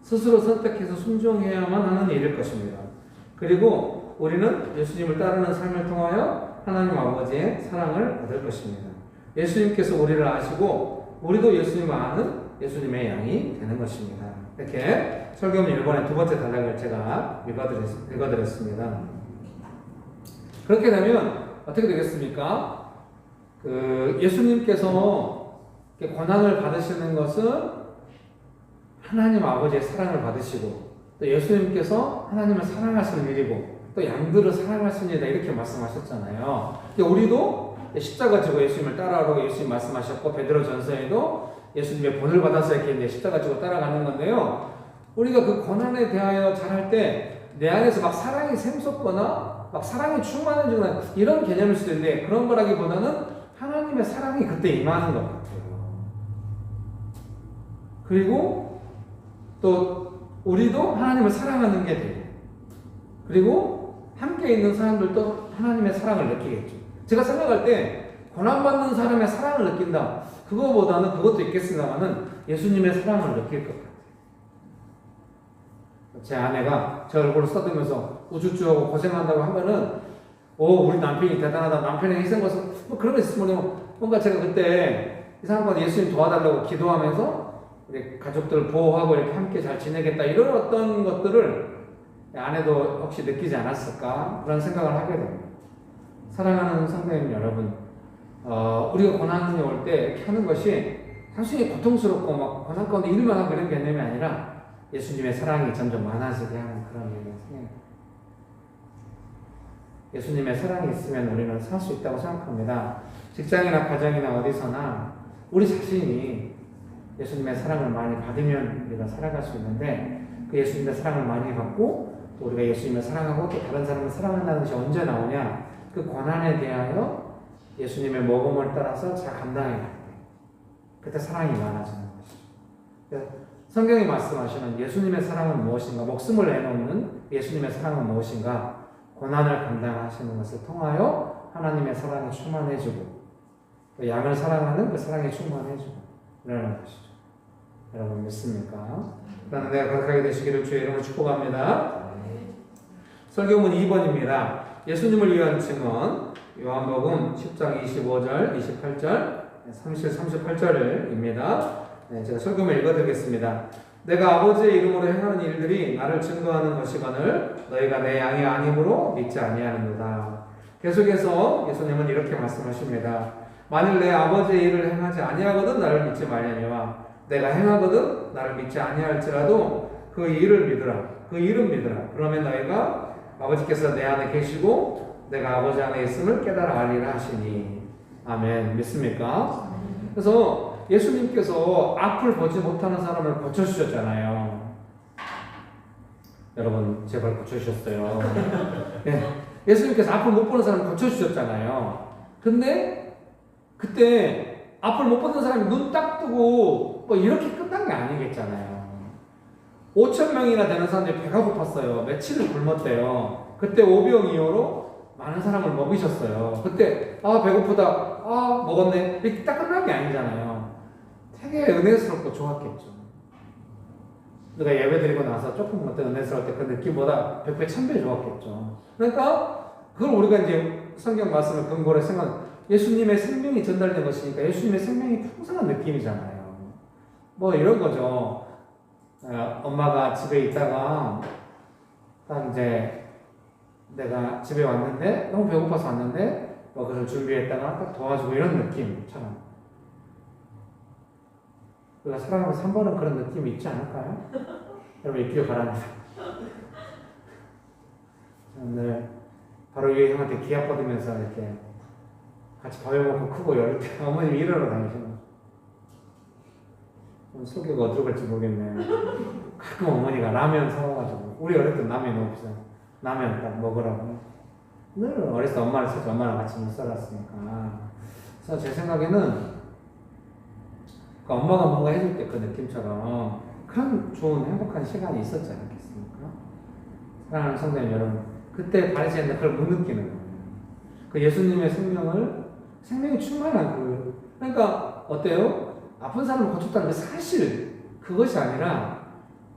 스스로 선택해서 순종해야만 하는 일일 것입니다. 그리고 우리는 예수님을 따르는 삶을 통하여 하나님 아버지의 사랑을 받을 것입니다. 예수님께서 우리를 아시고 우리도 예수님을 아는 예수님의 양이 되는 것입니다. 이렇게 설교문 1번의 두 번째 단락을 제가 읽어드렸습니다. 그렇게 되면 어떻게 되겠습니까? 예수님께서 고난을 받으시는 것은 하나님 아버지의 사랑을 받으시고 또 예수님께서 하나님을 사랑하시는 일이고 또 양들을 사랑하시는 일이다 이렇게 말씀하셨잖아요. 우리도 십자가 지고 예수님을 따라오라고 예수님 말씀하셨고 베드로 전서에도 예수님의 본을 받아서 이렇게 십자가 지고 따라가는 건데요. 우리가 그 고난에 대하여 잘할 때 내 안에서 막 사랑이 샘솟거나 막 사랑이 충만해지거나 이런 개념일 수도 있는데 그런 거라기보다는 하나님의 사랑이 그때 임하는 것 같아요. 그리고 또 우리도 하나님을 사랑하는 게 돼요. 그리고 함께 있는 사람들도 하나님의 사랑을 느끼겠죠. 제가 생각할 때 고난받는 사람의 사랑을 느낀다. 그거보다는 그것도 있겠습니다만은 예수님의 사랑을 느낄 것 같아요. 제 아내가 제 얼굴을 써대면서 우쭈쭈하고 고생한다고 하면은 우리 남편이 대단하다. 남편의 희생것은 뭐 그런 거 있으면 뭔가 제가 그때 이상한 건 예수님 도와달라고 기도하면서 우리 가족들 보호하고 이렇게 함께 잘 지내겠다 이런 어떤 것들을 아내도 혹시 느끼지 않았을까 그런 생각을 하게 됩니다. 사랑하는 성도님 여러분, 우리가 고난이 올 때 이렇게 하는 것이 단순히 고통스럽고 막 고난 가운데 일만 하고 이런 개념이 아니라 예수님의 사랑이 점점 많아지게 하는 그런 일을 생각합니다. 예수님의 사랑이 있으면 우리는 살 수 있다고 생각합니다. 직장이나 가정이나 어디서나 우리 자신이 예수님의 사랑을 많이 받으면 우리가 살아갈 수 있는데 그 예수님의 사랑을 많이 받고 또 우리가 예수님을 사랑하고 또 다른 사람을 사랑한다는 것이 언제 나오냐? 그 고난에 대하여 예수님의 모범을 따라서 잘 감당해 갈 때 그때 사랑이 많아지는 것이죠. 성경이 말씀하시는 예수님의 사랑은 무엇인가? 목숨을 내놓는 예수님의 사랑은 무엇인가? 고난을 감당하시는 것을 통하여 하나님의 사랑이 충만해지고 또 양을 사랑하는 그 사랑이 충만해지고 이러는 것이죠. 여러분 믿습니까? 그러나 내가 거룩하게 되시기를 주의 이름으로 축복합니다. 설교문 2번입니다. 예수님을 위한 증언 요한복음 10장 25절, 28절, 38절입니다. 제가 설교문 읽어드리겠습니다. 내가 아버지의 이름으로 행하는 일들이 나를 증거하는 것이거늘 너희가 내 양이 아님으로 믿지 아니하는도다. 계속해서 예수님은 이렇게 말씀하십니다. 만일 내 아버지의 일을 행하지 아니하거든 나를 믿지 말려니와 내가 행하거든 나를 믿지 아니할지라도 그 일을 믿으라. 그 일은 믿으라. 그러면 너희가 아버지께서 내 안에 계시고 내가 아버지 안에 있음을 깨달아 알리라 하시니. 아멘. 믿습니까? 그래서 예수님께서 앞을 보지 못하는 사람을 고쳐주셨잖아요. 여러분 제발 고쳐주셨어요. 네. 예수님께서 앞을 못 보는 사람을 고쳐주셨잖아요. 근데 그때 앞을 못 보는 사람이 눈 딱 뜨고 뭐 이렇게 끝난 게 아니겠잖아요. 5,000명이나 되는 사람들이 배가 고팠어요. 며칠을 굶었대요. 그때 오병이어로 많은 사람을 먹이셨어요. 그때 배고프다. 먹었네. 이렇게 딱 끝난 게 아니잖아요. 되게 은혜스럽고 좋았겠죠. 우리가 예배 드리고 나서 조금 어떤 은혜스러울 때 그 느낌보다 100배 1000배 좋았겠죠. 그러니까 그걸 우리가 이제 성경 말씀을 근거로 생각 예수님의 생명이 전달된 것이니까 예수님의 생명이 풍성한 느낌이잖아요. 뭐 이런 거죠. 엄마가 집에 있다가 딱 이제 내가 집에 왔는데 너무 배고파서 왔는데 뭐 그걸 준비했다가 딱 도와주고 이런 느낌처럼 우리가 살아가면서 한 번은 그런 느낌이 있지 않을까요? 여러분 있기를 바랍니다. 오늘 바로 위에 형한테 기합 받으면서 이렇게 같이 밥을 먹고 크고 이럴 때 어머님이 일하러 다니시는 속이가 어디로 갈지 모르겠네. 가끔 어머니가 라면 사와가지고 우리 어릴 때 라면 너무 비싸. 라면 딱 먹으라고. 늘 어렸을 때 엄마를 찾지 엄마랑 같이 못 살았으니까. 그래서 제 생각에는 그러니까 엄마가 뭔가 해줄 때 그 느낌처럼 그런 좋은 행복한 시간이 있었지 않겠습니까? 사랑하는 성도님 여러분, 그때 바리새인들 그걸 못 느끼는 거예요. 그 예수님의 생명이 충만한 그러니까 어때요? 아픈 사람을 고쳤다는 게 사실 그것이 아니라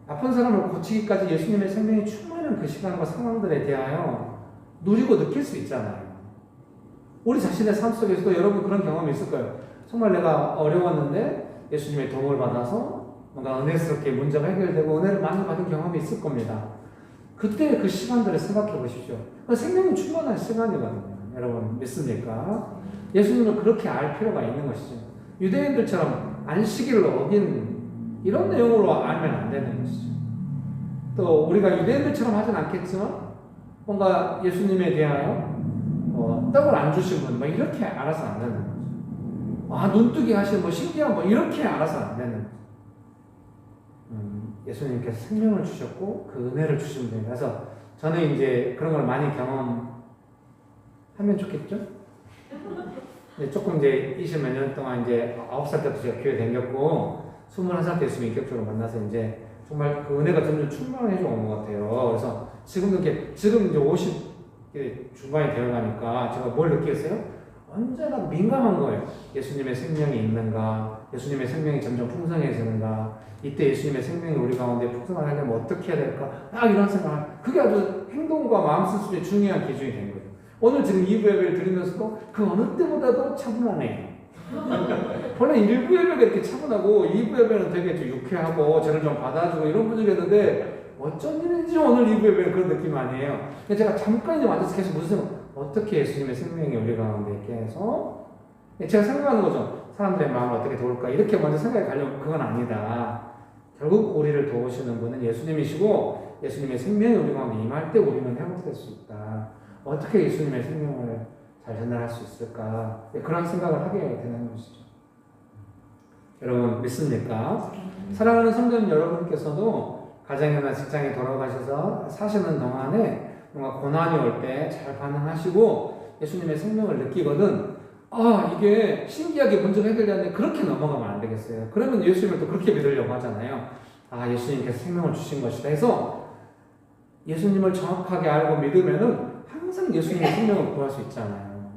아픈 사람을 고치기까지 예수님의 생명이 충만한 그 시간과 상황들에 대하여 누리고 느낄 수 있잖아요. 우리 자신의 삶 속에서도 여러분 그런 경험이 있을 거예요. 정말 내가 어려웠는데 예수님의 도움을 받아서 뭔가 은혜스럽게 문제가 해결되고 은혜를 많이 받은 경험이 있을 겁니다. 그때 그 시간들을 생각해 보십시오. 생명이 충만한 시간이거든요. 여러분 믿습니까? 예수님을 그렇게 알 필요가 있는 것이죠. 유대인들처럼 안식일을 어긴 이런 내용으로 알면 안 되는 것이죠. 또 우리가 유대인들처럼 하진 않겠지만 뭔가 예수님에 대하여 떡을 안 주신 분 이렇게 알아서 안 되는 거죠. 눈뜨기 하신 신기한 이렇게 알아서 안 되는 거죠. 예수님께서 생명을 주셨고 그 은혜를 주신 분이에요. 그래서 저는 이제 그런 걸 많이 경험하면 좋겠죠? 조금 이제 20몇 년 동안 이제 9살 때부터 제가 교회 다녔고 21살 때 예수님 인격적으로 만나서 이제 정말 그 은혜가 점점 충만해져 온 것 같아요. 그래서 지금 이제 50 중반이 되어가니까 제가 뭘 느끼겠어요? 언제나 민감한 거예요. 예수님의 생명이 있는가? 예수님의 생명이 점점 풍성해지는가? 이때 예수님의 생명이 우리 가운데 풍성하게 하려면 어떻게 해야 될까? 이런 생각. 그게 아주 행동과 마음 수술의 중요한 기준이 된 거예요. 오늘 지금 2부 예배를 드리면서도 그 어느 때보다도 차분하네요. 원래 1부 예배가 이렇게 차분하고 2부 예배는 되게 좀 유쾌하고 저를 좀 받아주고 이런 분위기였는데 어쩐 일인지 오늘 2부 예배는 그런 느낌 아니에요. 제가 잠깐 이제 앉아서 계속 무슨 생각, 어떻게 예수님의 생명이 우리 가운데 있게 해서 제가 생각하는 거죠. 사람들의 마음을 어떻게 도울까 이렇게 먼저 생각이 가려면 그건 아니다. 결국 우리를 도우시는 분은 예수님이시고 예수님의 생명이 우리 가운데 임할 때 우리는 회복될 수 있다. 어떻게 예수님의 생명을 잘 전달할 수 있을까? 그런 생각을 하게 되는 것이죠. 여러분 믿습니까? 사랑하는 성도님 여러분께서도 가정이나 직장에 돌아가셔서 사시는 동안에 뭔가 고난이 올 때 잘 반응하시고 예수님의 생명을 느끼거든 이게 신기하게 문제가 해결되는데 그렇게 넘어가면 안 되겠어요. 그러면 예수님을 또 그렇게 믿으려고 하잖아요. 예수님께서 생명을 주신 것이다 해서 예수님을 정확하게 알고 믿으면은 항상 예수님의 생명을 구할 수 있잖아요.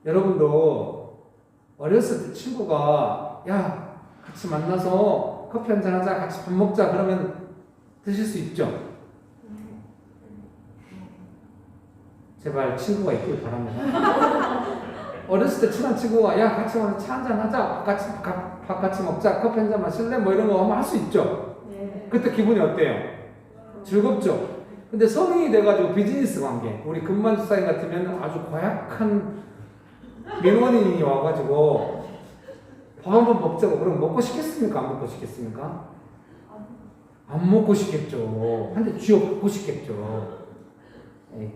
여러분도 어렸을 때 친구가 같이 만나서 커피 한잔 하자, 같이 밥 먹자 그러면 드실 수 있죠? 제발 친구가 있길 바랍니다. 어렸을 때 친한 친구가 같이 와서 차 한잔 하자, 밥 같이 먹자, 커피 한잔 마실래? 이런 거 하면 할 수 있죠? 네. 그때 기분이 어때요? 즐겁죠? 근데 성인이 돼가지고 비즈니스 관계, 우리 금만주사님 같으면 아주 고약한 민원인이 와가지고 밥 한번 먹자고 그럼 먹고 싶겠습니까? 안 먹고 싶겠습니까? 안 먹고 싶겠죠. 한 대 쥐어 먹고 싶겠죠.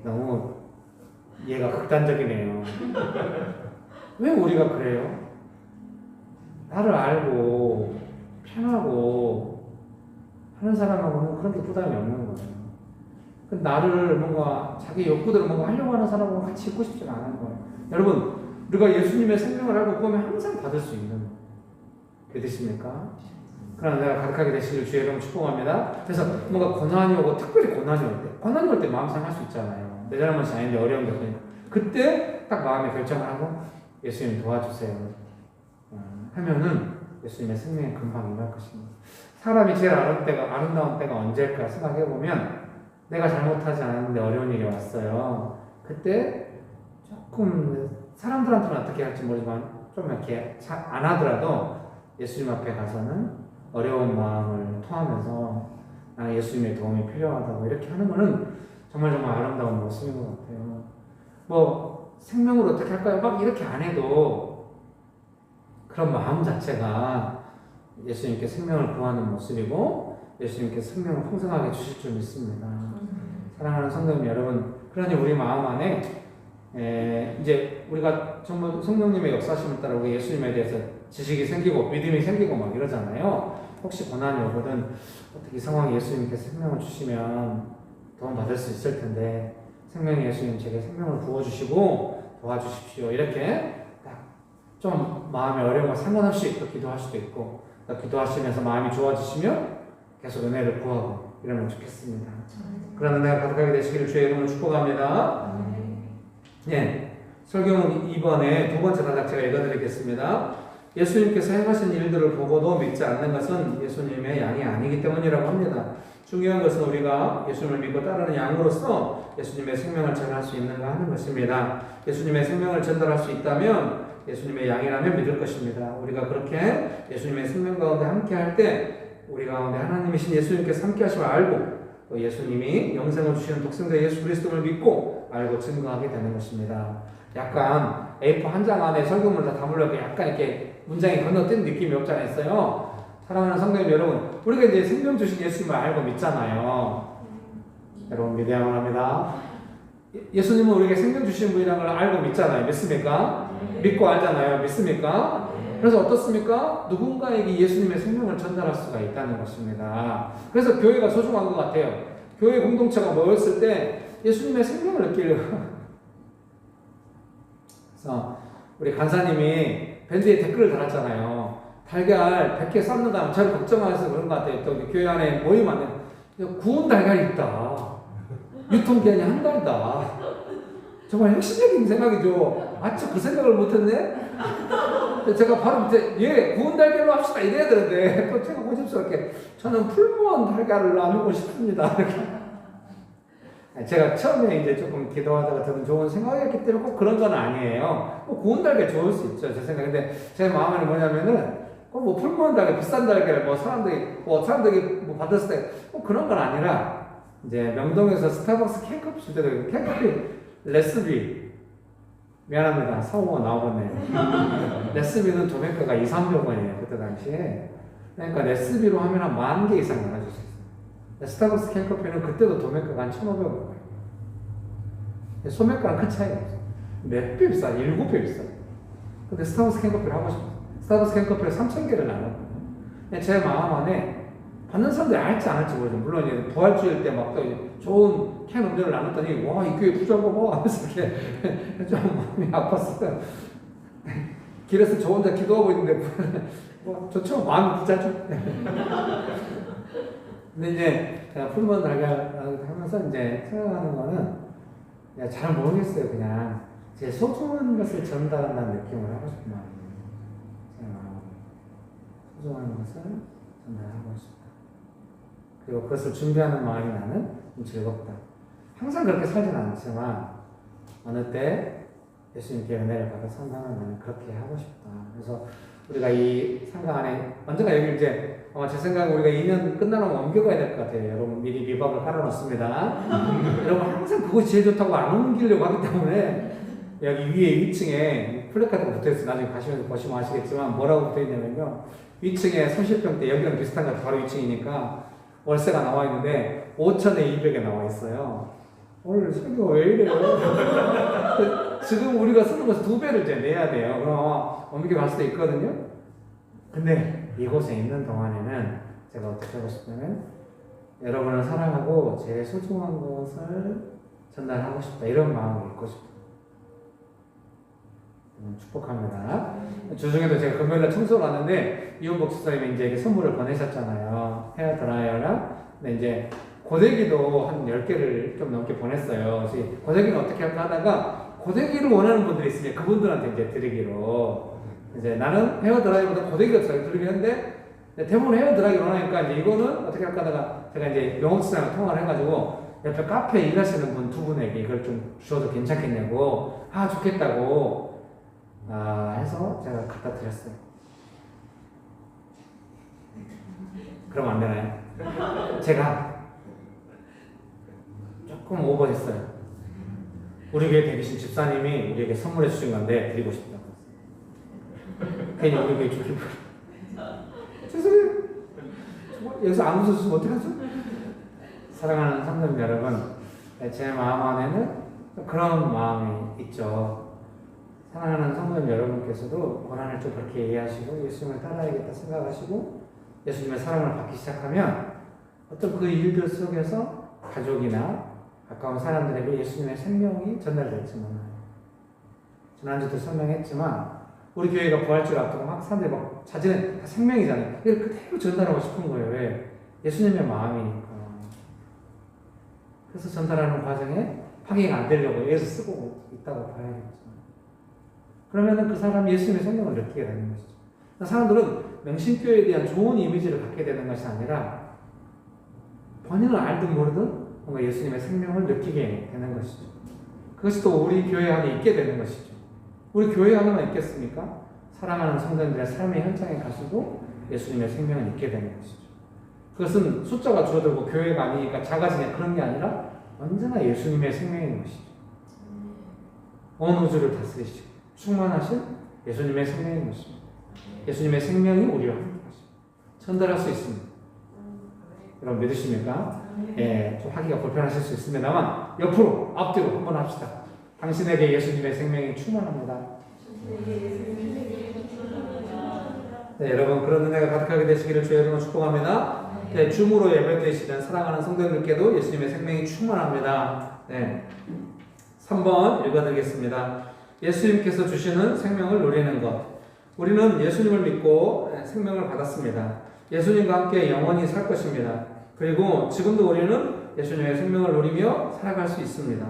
너무 얘가 극단적이네요. 왜 우리가 그래요? 나를 알고 편하고 하는 사람하고는 그렇게 부담이 없는 거예요. 나를 뭔가 자기 욕구대로 뭔가 하려고 하는 사람하고 같이 있고 싶지 않은 거예요. 여러분, 우리가 예수님의 생명을 알고 보면 항상 받을 수 있는 믿으십니까? 그러나 내가 가득하게 되시길 주의 이름 축복합니다. 그래서 뭔가 고난이 오고 특별히 고난이 올 때 마음 상할 수 있잖아요. 내 잘못이 아닌데 어려운 겪으니까 그때 딱 마음에 결정을 하고 예수님 도와주세요 하면은 예수님의 생명이 금방 임할 것입니다. 사람이 제일 아름다운 때가 언제일까 생각해보면 내가 잘못하지 않았는데 어려운 일이 왔어요. 그때 조금 사람들한테는 어떻게 할지 모르지만 좀 이렇게 안 하더라도 예수님 앞에 가서는 어려운 마음을 토하면서 나는 예수님의 도움이 필요하다고 이렇게 하는 거는 정말 아름다운 모습인 것 같아요. 뭐 생명을 어떻게 할까요? 막 이렇게 안 해도 그런 마음 자체가 예수님께 생명을 구하는 모습이고 예수님께 생명을 풍성하게 주실 줄 믿습니다. 사랑하는 성도님 여러분, 그러니 우리 마음 안에 이제 우리가 정말 성령님의 역사심을 따라 우리 예수님에 대해서 지식이 생기고 믿음이 생기고 막 이러잖아요. 혹시 고난이 오거든 어떻게 이 상황에 예수님께 생명을 주시면 도움 받을 수 있을 텐데 생명의 예수님 제게 생명을 부어주시고 도와주십시오. 이렇게 딱 좀 마음의 어려움과 상관없이 또 기도할 수도 있고 또 기도하시면서 마음이 좋아지시면 계속 은혜를 구하고 이러면 좋겠습니다. 그런 은혜가 가득하게 되시기를 주의 이름으로 축복합니다. 네, 설교는 이번에 두 번째 단락 제가 읽어드리겠습니다. 예수님께서 행하신 일들을 보고도 믿지 않는 것은 예수님의 양이 아니기 때문이라고 합니다. 중요한 것은 우리가 예수님을 믿고 따르는 양으로서 예수님의 생명을 전할 수 있는가 하는 것입니다. 예수님의 생명을 전달할 수 있다면 예수님의 양이라면 믿을 것입니다. 우리가 그렇게 예수님의 생명 가운데 함께 할 때 우리 가운데 하나님이신 예수님께서 함께 하심을 알고 또 예수님이 영생을 주시는 독생자 예수 그리스도를 믿고 알고 증거하게 되는 것입니다. 약간 A4 한 장 안에 설교문을 다 담으려고 약간 이렇게 문장이 건너뛴 느낌이 없지 않아 있어요. 사랑하는 성도님 여러분, 우리가 이제 생명 주신 예수님을 알고 믿잖아요. 여러분 믿어야만 합니다. 예수님은 우리에게 생명 주신 분이라는 걸 알고 믿잖아요. 믿습니까? 믿고 알잖아요. 믿습니까? 그래서 어떻습니까? 누군가에게 예수님의 생명을 전달할 수가 있다는 것입니다. 그래서 교회가 소중한 것 같아요. 교회 공동체가 모였을 때 예수님의 생명을 느끼려고. 그래서 우리 간사님이 밴드에 댓글을 달았잖아요. 달걀 100개 삶는다 하면 저를 걱정해서 그런 것 같아요. 또 교회 안에 모임 안에 구운 달걀이 있다. 유통기한이 한 달이다. 정말 혁신적인 생각이죠. 아차 그 생각을 못했네. 제가 바로 밑에 구운 달걀로 합시다 이래야 되는데 또 제가 고집스럽게 저는 풀무원 달걀을 나누고 싶습니다. 이렇게. 제가 처음에 이제 조금 기도하다가 들은 좋은 생각이었기 때문에 꼭 그런 건 아니에요. 뭐 구운 달걀 좋을 수 있죠. 제 생각인데 제 마음에는 뭐냐면은 뭐 풀무원 달걀 비싼 달걀 사람들이 뭐 받았을 때 꼭 그런 건 아니라 이제 명동에서 스타벅스 캔커피 줄 때도 캔커피 레시피 미안합니다. 사고가 나오겠네요. 레시피는 도매가가 200~300원이에요. 그때 당시에. 그러니까 레시피로 하면 한 10,000개 이상 나눠줄 수 있어요. 스타벅스 캔커피는 그때도 도매가가 한 1,500원. 소매가랑 큰 차이가 없어요. 몇 배 비싸요? 7배 비싸요. 근데 스타벅스 캔커피를 하고 싶어요. 스타벅스 캔커피를 3,000개를 나눴거든요. 제 마음 안에 받는 사람들이 알지 안 할지 모르죠. 물론 이제 부활주일 때 막 좋은 캔 음료를 나눴더니 와, 이 교회 부자인가 봐 하면서 이렇게 좀 마음이 아팠어요. 길에서 저 혼자 기도하고 있는데 뭐 좋죠. 마음이 부자죠. 근데 이제 제가 풀무원 달걀 하면서 이제 생각하는 거는 그냥 잘 모르겠어요. 그냥 제 소중한 것을 전달한다는 느낌을 하고 싶은 마음이에요. 제가 소중한 것을 전달하고 싶다. 그리고 그것을 준비하는 마음이 나는 좀 즐겁다. 항상 그렇게 살진 않지만 어느 때 예수님께 은혜를 받아 산다면 나는 그렇게 하고 싶다. 그래서 우리가 이 상가 안에 언젠가 여기 이제 제 생각에 우리가 2년 끝나면 옮겨가야 될 것 같아요. 여러분 미리 미박을 깔아놓습니다. 여러분 항상 그것이 제일 좋다고 안 옮기려고 하기 때문에 여기 위에 2층에 플래카드가 붙어있어요. 나중에 가시면서 보시면 아시겠지만 뭐라고 붙어있냐면요. 2층에 30평대 여기랑 비슷한 것 같아요. 바로 2층이니까 월세가 나와 있는데 5,200에 나와 있어요. 오늘 설교 왜 이래요? 지금 우리가 쓰는 것은 2배를 이제 내야 돼요. 그럼 옮겨갈 수도 있거든요. 근데 이곳에 있는 동안에는 제가 어떻게 하고 싶냐면 여러분을 사랑하고 제일 소중한 것을 전달하고 싶다. 이런 마음을 갖고 싶다. 축복합니다. 주중에도 제가 금요일날 청소를 하는데 이은복 집사님이 이제 선물을 보내셨잖아요. 헤어 드라이어랑. 근데 이제 고데기도 한 10개를 좀 넘게 보냈어요. 그래서 고데기는 어떻게 할까 하다가 고데기를 원하는 분들이 있으면 그분들한테 이제 드리기로. 이제 나는 헤어 드라이어보다 고데기가 잘 드리긴 했는데 대부분 헤어 드라이어를 원하니까 이제 이거는 어떻게 할까 하다가 제가 이제 영업사랑 통화를 해가지고 옆에 카페에 일하시는 분 2분에게 이걸 좀 주셔도 괜찮겠냐고. 좋겠다고. 해서 제가 갖다 드렸어요. 그럼 안 되나요? 제가 조금 오버했어요. 우리 교회 대기신 집사님이 우리에게 선물해 주신 건데 드리고 싶다고 했어요. 괜히 우리 교회 주기로. 죄송해요. 여기서 안 웃어주시면 어떡하죠? 사랑하는 성도님 여러분, 제 마음 안에는 그런 마음이 있죠. 사랑하는 성도님 여러분께서도 고난을 좀 그렇게 이해하시고 예수님을 따라야겠다 생각하시고 예수님의 사랑을 받기 시작하면 어떤 그 일들 속에서 가족이나 가까운 사람들에게 예수님의 생명이 전달될지 몰라요. 지난주도 설명했지만 우리 교회가 부활주를 앞두고 막 사람들이 막 자진해 다 생명이잖아요. 이걸 그대로 전달하고 싶은 거예요. 왜? 예수님의 마음이니까. 그래서 전달하는 과정에 파괴가 안 되려고 애를 쓰고 있다고 봐야겠죠. 그러면은 그 사람이 예수님의 생명을 느끼게 되는 것이죠. 사람들은 명신교회에 대한 좋은 이미지를 갖게 되는 것이 아니라 본인은 알든 모르든 뭔가 예수님의 생명을 느끼게 되는 것이죠. 그것이 또 우리 교회 안에 있게 되는 것이죠. 우리 교회 안에만 있겠습니까? 사랑하는 성도님들의 삶의 현장에 가서도 예수님의 생명을 있게 되는 것이죠. 그것은 숫자가 줄어들고 교회가 아니니까 작아지냐 그런 게 아니라 언제나 예수님의 생명인 것이죠. 온 우주를 다스리시고 충만하신 예수님의 생명인 것입니다. 예수님의 생명이 우리와 함께 하십니다. 전달할 수 있습니다. 여러분 믿으십니까? 예, 좀 하기가 불편하실 수 있습니다만 옆으로 앞뒤로 한번 합시다. 당신에게 예수님의 생명이 충만합니다. 네, 여러분 그런 은혜가 가득하게 되시기를 주의 이름으로 축복합니다. 네, 줌으로 예배드리시는 사랑하는 성도님들께도 예수님의 생명이 충만합니다. 네, 3번 읽어드리겠습니다. 예수님께서 주시는 생명을 누리는 것. 우리는 예수님을 믿고 생명을 받았습니다. 예수님과 함께 영원히 살 것입니다. 그리고 지금도 우리는 예수님의 생명을 누리며 살아갈 수 있습니다.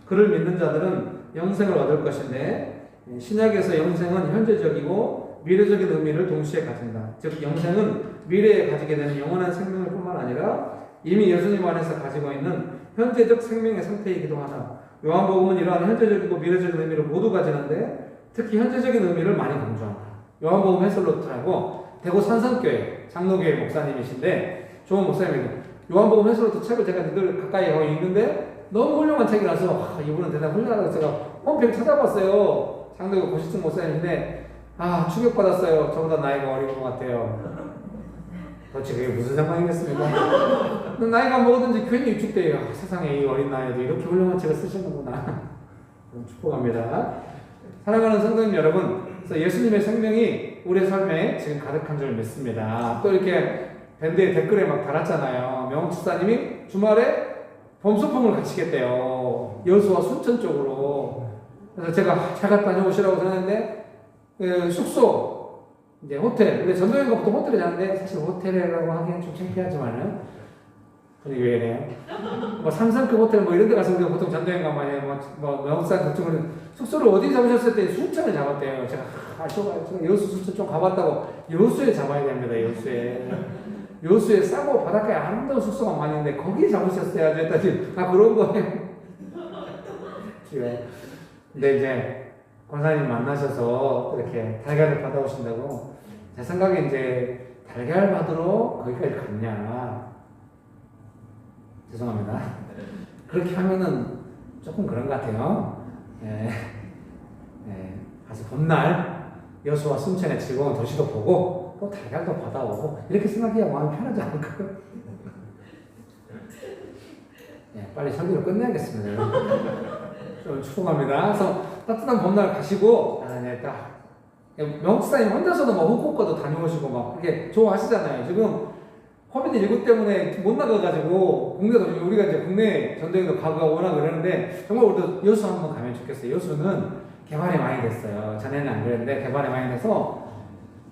그를 믿는 자들은 영생을 얻을 것인데 신약에서 영생은 현재적이고 미래적인 의미를 동시에 가진다. 즉 영생은 미래에 가지게 되는 영원한 생명일 뿐만 아니라 이미 예수님 안에서 가지고 있는 현재적 생명의 상태이기도 하다. 요한복음은 이러한 현재적이고 미래적인 의미를 모두 가지는데 특히 현재적인 의미를 많이 강조한다. 요한복음 해설노트라고 대구 산성교회 장로교회 목사님이신데 좋은 목사님이에요. 요한복음 해설노트 책을 제가 늘 가까이 하고 읽는데 너무 훌륭한 책이라서 이분은 대단히 훌륭하다고 제가 홈페이지 찾아봤어요. 장로교 고시층 목사님인데 충격받았어요. 저보다 나이가 어린 것 같아요. 도대체 그게 무슨 상관이겠습니까? 나이가 먹었든지 괜히 위축돼요. 세상에 이 어린 나이에도 이렇게 훌륭한 책을 쓰시는구나. 축복합니다. 사랑하는 성도님 여러분, 그래서 예수님의 생명이 우리의 삶에 지금 가득한 줄 믿습니다. 또 이렇게 밴드에 댓글에 막 달았잖아요. 명훈 집사님이 주말에 범소풍을 가시겠대요. 여수와 순천 쪽으로. 그래서 제가 잘 다녀오시라고 전했는데 숙소 이제 호텔, 근데 전도연가 보통 호텔에 자는데 사실 호텔이라고 하기엔 좀 창피하지만은 분위기 왜 이래요? 뭐 삼성급 호텔 뭐 이런 데 가서 우리가 보통 전도연가 많이 뭐 명산 그쪽으로 숙소를 어디 잡으셨을 때 순천을 잡았대요. 제가 여수 순천 좀 가봤다고 여수에 잡아야 됩니다. 여수에 싸고 바닷가에 아름다운 숙소가 많이 있는데 거기 잡으셨어야죠 했더니 그런 거예요. 근데 이제 권사님 만나셔서 이렇게 달걀을 받아오신다고 제 생각에 이제 달걀 받으러 거기까지 갔냐. 죄송합니다. 그렇게 하면은 조금 그런 것 같아요. 가서 봄날 여수와 순천의 즐거운 도시도 보고 또 달걀도 받아오고 이렇게 생각해야 마음이 편하지 않을까요? 빨리 설교를 끝내야겠습니다. 좀 축복합니다. 그래서 따뜻한 봄날 가시고 명목사님 혼자서도 막 후쿠오카도 다녀오시고 막 그렇게 좋아하시잖아요. 지금 코비드19 때문에 못 나가가지고 국내도 우리가 이제 국내 전도행도 가고 워낙 그러는데 정말 우리도 여수 한번 가면 좋겠어요. 여수는 개발이 많이 됐어요. 전에는 안 그랬는데 개발이 많이 돼서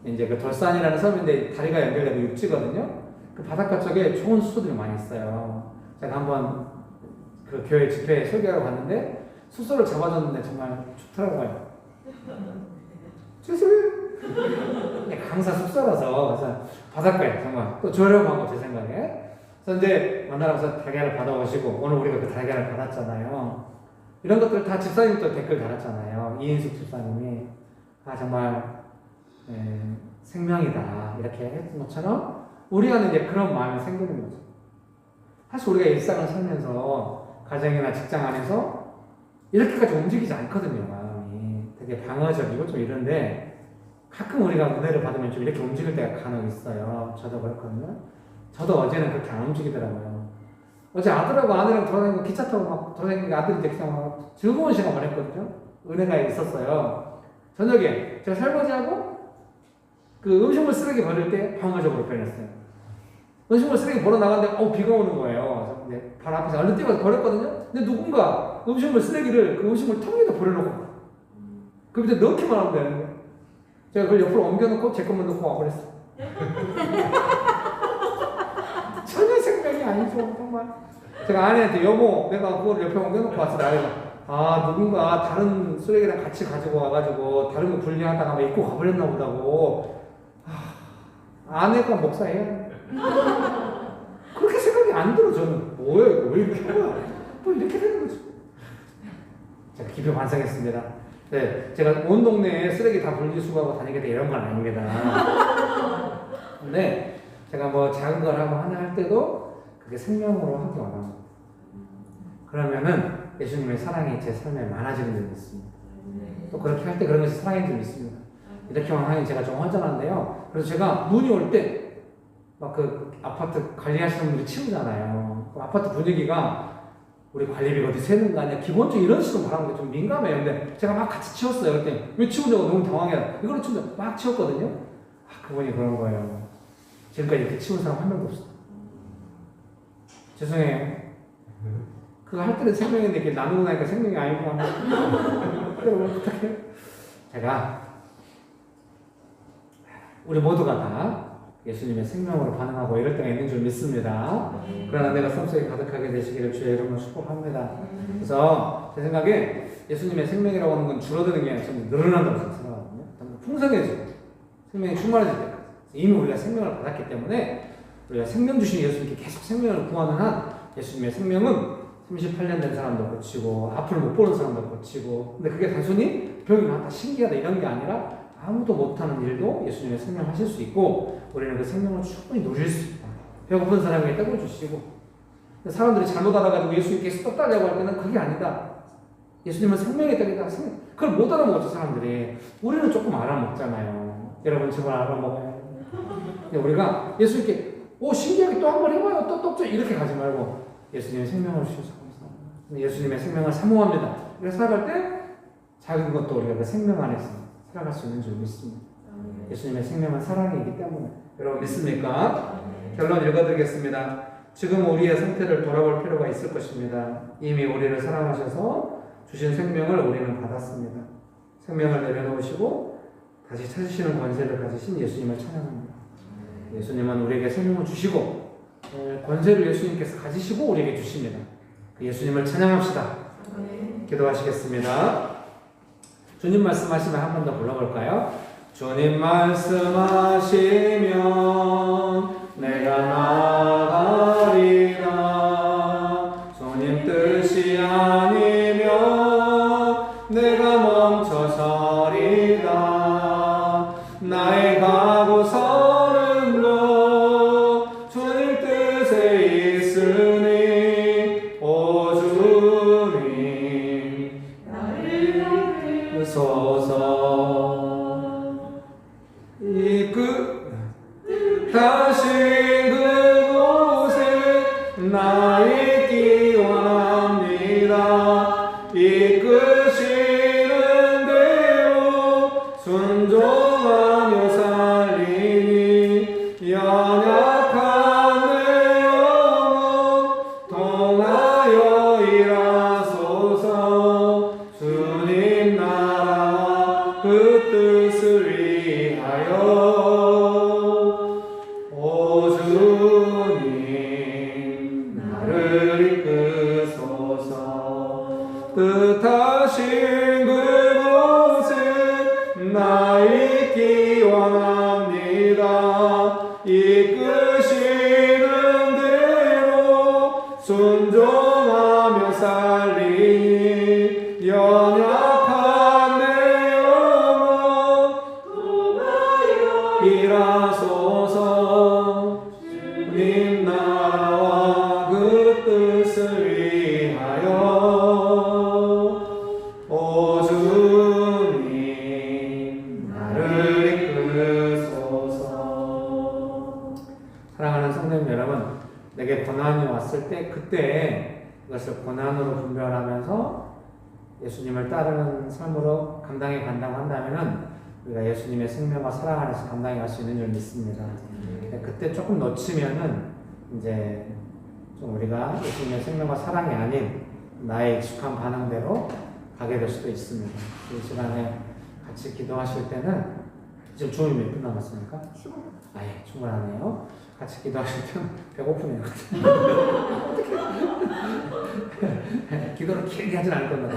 이제 그 돌산이라는 섬인데 다리가 연결되고 육지거든요. 그 바닷가 쪽에 좋은 숙소들이 많이 있어요. 제가 한번 그 교회 집회에 설교하러 갔는데 숙소를 잡아줬는데 정말 좋더라고요. 죄송해요. 강사 숙소라서 그래서 바닷가에 정말 또 저렴하고 제 생각에. 그래서 이제 만나러서 달걀을 받아오시고 오늘 우리가 그 달걀을 받았잖아요. 이런 것들 다 집사님이 또 댓글 달았잖아요. 이인숙 집사님이 정말 생명이다 이렇게 했던 것처럼 우리 안에 이제 그런 마음이 생기는 거죠. 사실 우리가 일상을 살면서 가정이나 직장 안에서 이렇게까지 움직이지 않거든요. 마음이 되게 방어적이고 좀 이런데 가끔 우리가 은혜를 받으면 좀 이렇게 움직일 때가 간혹 있어요. 저도 그렇거든요. 저도 어제는 그렇게 안 움직이더라고요. 어제 아들하고 아내랑 돌아다니고 기차 타고 막 돌아다니는 아들이 이제 그냥 막 즐거운 시간 보냈거든요. 은혜가 있었어요. 저녁에 제가 설거지하고 그 음식물 쓰레기 버릴 때 방어적으로 변했어요. 음식물 쓰레기 버려 나갔는데 비가 오는 거예요. 그래서 이제 바로 앞에서 얼른 뛰어가서 버렸거든요. 근데 누군가 음식물 쓰레기를 그 음식물 통에다 버려놓고 그 밑에 넣기만 하면 되는 거예요. 제가 그걸 옆으로 옮겨놓고 제 것만 넣고 와버렸어요. 전혀 생각이 아니죠, 정말. 제가 아내한테 여보, 내가 그걸 옆에 옮겨놓고 왔어. 아내가 누군가 다른 쓰레기랑 같이 가지고 와가지고 다른 거 분리하다가 막 입고 가버렸나 보다고. 아내가 목사예요. 그렇게 생각이 안 들어 저는. 뭐야 이거 왜 이렇게 하냐? 뭐 이렇게 되는 거지. 제가 깊이 반성했습니다. 네, 제가 온 동네에 쓰레기 다 분리수거하고 다니겠다 이런 건 아닙니다. 근데 제가 뭐 작은 걸 하고 하나 할 때도 그게 생명으로 하기 원합니다. 그러면은 예수님의 사랑이 제 삶에 많아지는 줄 믿습니다. 또 그렇게 할 때 그런 것이 사랑인 줄 믿습니다. 이렇게만 하니 제가 좀 환장한데요. 그래서 제가 눈이 올 때 막 그 아파트 관리하시는 분들이 치우잖아요. 그 아파트 분위기가 우리 관리비가 어디 새는 거 아니야? 기본적으로 이런 식으로 말하는 게 좀 민감해요. 근데 제가 막 같이 치웠어요. 그때 왜 치우냐고 너무 당황해요. 이걸로 치우자 막 치웠거든요. 그분이 그런 거예요. 지금까지 이렇게 치운 사람 한 명도 없어. 죄송해요. 그거 할 때는 생명인데 이렇게 나누고 나니까 생명이 아니고 하면 여러분 부탁해요. 제가 우리 모두가 다 예수님의 생명으로 반응하고 이럴 때가 있는 줄 믿습니다. 그러나 내가 삶속에 가득하게 되시기를 주의 이름으로 축복합니다. 그래서 제 생각에 예수님의 생명이라고 하는 건 줄어드는 게 아니라 좀 늘어난다고 생각하거든요. 풍성해지고 생명이 충만해질 때까지. 이미 우리가 생명을 받았기 때문에 우리가 생명 주신 예수님께 계속 생명을 구하는 한 예수님의 생명은 38년 된 사람도 고치고 앞을 못 보는 사람도 고치고 근데 그게 단순히 병이 많다 신기하다 이런 게 아니라 아무도 못하는 일도 예수님의 생명 하실 수 있고 우리는 그 생명을 충분히 누릴 수 있다. 배고픈 사람에게 떡을 주시고 사람들이 잘못 알아가지고 예수님께 떡 달라고 할 때는 그게 아니다. 예수님은 생명의 떡이다. 그걸 못 알아먹었죠 사람들이. 우리는 조금 알아먹잖아요. 여러분 저걸 알아먹어요. 우리가 예수님께 신기하게 또 한 번 해봐요. 떡 줘. 이렇게 가지 말고 예수님의 생명을 주셔서 감사합니다. 예수님의 생명을 사모합니다. 그래서 살아갈 때 작은 것도 우리가 그 생명 안에서 살아갈 수 있는 줄 믿습니다. 예수님의 생명은 사랑이기 때문에. 여러분 믿습니까? 결론 읽어드리겠습니다. 지금 우리의 상태를 돌아볼 필요가 있을 것입니다. 이미 우리를 사랑하셔서 주신 생명을 우리는 받았습니다. 생명을 내려놓으시고 다시 찾으시는 권세를 가지신 예수님을 찬양합니다. 예수님은 우리에게 생명을 주시고 권세를 예수님께서 가지시고 우리에게 주십니다. 그 예수님을 찬양합시다. 기도하시겠습니다. 주님 말씀하시면 한 번 더 불러볼까요? 주님 말씀하시면 내가 나가리라. 주님 뜻이 아니면 내가 멈춰서리라. 나의 가고서는 것 주님 뜻에 있으니 오 주님 나를 소서. 다시 그곳에 나 있기 원합니다. 이끄시는 대로 순종하며 살리니 연약한 내 영혼 통하여 일하소서. 주님 나라와 그 뜻을 위하여 뜻하신 그곳에 나 있기 원합니다. 이끄시는 대로 순종하며 살리니 연약한 내 영혼 통하여 일하소서. 사랑하는 성도님 여러분, 내게 고난이 왔을 때 그때 그것을 고난으로 분별하면서 예수님을 따르는 삶으로 감당해 간다면 우리가 예수님의 생명과 사랑 안에서 감당해 갈 수 있는 줄 믿습니다. 그때 조금 놓치면은 이제 좀 우리가 예수님의 생명과 사랑이 아닌 나의 익숙한 반응대로 가게 될 수도 있습니다. 이 시간에 같이 기도하실 때는 지금 주문이 몇 분 남았습니까? 15분. 아예 충분하네요. 같이 기도하실 때는 배고프네요. 기도를 길게 하진 않을 겁니다.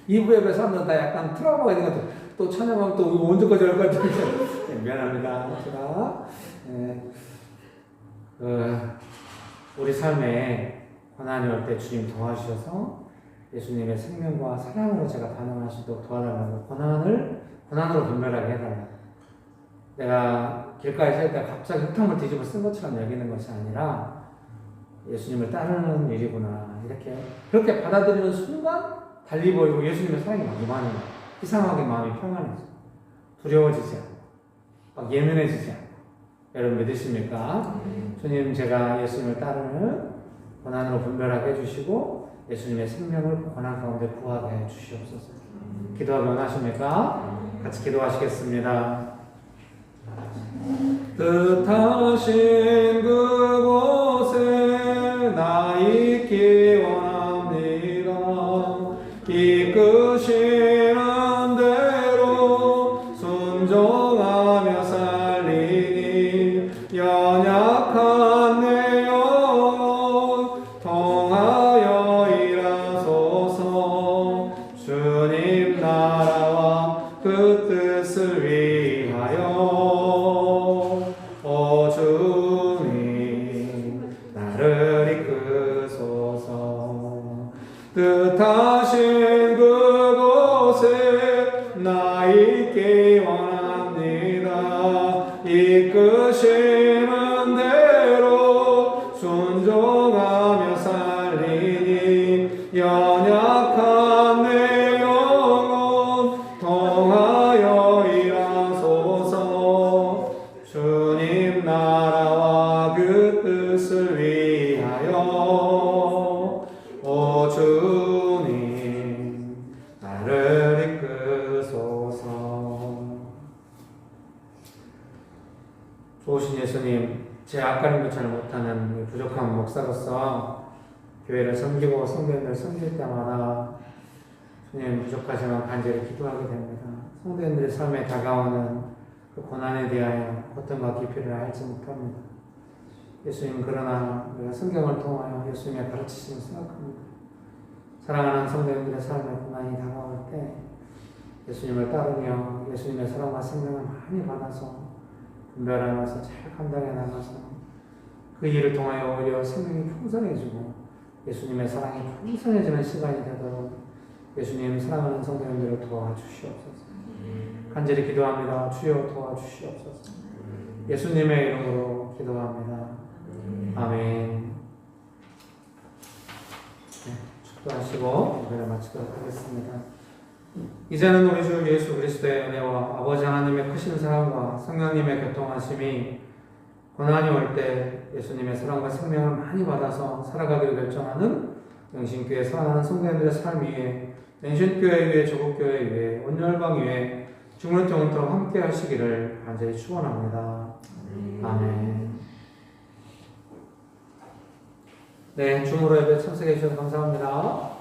2부에 비해서 하면 다 약간 트라우마가 있는 것 같아요. 또 찬양하면 또 언제까지 할 것 같아요. 미안합니다. 제가 우리 삶에 고난이 올 때 주님 도와주셔서 예수님의 생명과 사랑으로 제가 반응할 수 있도록 도와달라고 고난으로 분별하게 해달라고. 내가 길가에 살 때 갑자기 흙탕물 뒤집어 쓴 것처럼 여기는 것이 아니라 예수님을 따르는 일이구나 이렇게 그렇게 받아들이는 순간 달리 보이고 예수님의 사랑이 막 임하는 거예요. 이상하게 마음이 평안해져. 두려워지지 않고 막 예민해지지 않고. 여러분 믿으십니까? 주님 제가 예수님을 따르는 고난으로 분별하게 해주시고 예수님의 생명을 고난 가운데 구하게 해주시옵소서. 기도하기 원하십니까? 같이 기도하시겠습니다. 뜻하신 그곳에 나 있기 원합니다. 이끄시는 대로 순종하며 살리니 연약한 내 영혼 통하여 일하소서. 주님 나라와 그 뜻을 위하여 주님 나를 이끄소서. 뜻하신 그곳에 나 있기 원합니다. 이끄시는 대로 순종하며 살리니 연약한 내 영혼 통하여 일하소서. 주님 나라와 그 뜻을 위하여 오 주님 나를 이끄소서. 좋으신 예수님, 제 앞가림도 잘 못하는 부족한 목사로서 교회를 섬기고 성도님들 섬길 때마다 주님 부족하지만 간절히 기도하게 됩니다. 성도님들의 삶에 다가오는 그 고난에 대하여 고통과 깊이를 알지 못합니다. 예수님 그러나 우리가 성경을 통하여 예수님의 가르치심을 생각합니다. 사랑하는 성도님들의 삶에 고난이 다가올 때 예수님을 따르며 예수님의 사랑과 생명을 많이 받아서 분별하면서 잘 감당해 나가서 그 일을 통하여 오히려 생명이 풍성해지고 예수님의 사랑이 풍성해지는 시간이 되도록 예수님 사랑하는 성도님들을 도와주시옵소서. 간절히 기도합니다. 주여 도와주시옵소서. 예수님의 이름으로 기도합니다. 아멘. 네, 축도하시고 예배를 마치도록 하겠습니다. 이제는 우리 주 예수 그리스도의 은혜와 아버지 하나님의 크신 사랑과 성령님의 교통하심이 고난이 올 때 예수님의 사랑과 생명을 많이 받아서 살아가기를 결정하는 영신교회 사랑하는 성도님들의 삶 위에 영신교회 위에 조국교회 위에 온열방 위에 중을 영원토록 함께 하시기를 간절히 축원합니다. 아멘. 네, 줌으로 예배 참석해 주셔서 감사합니다.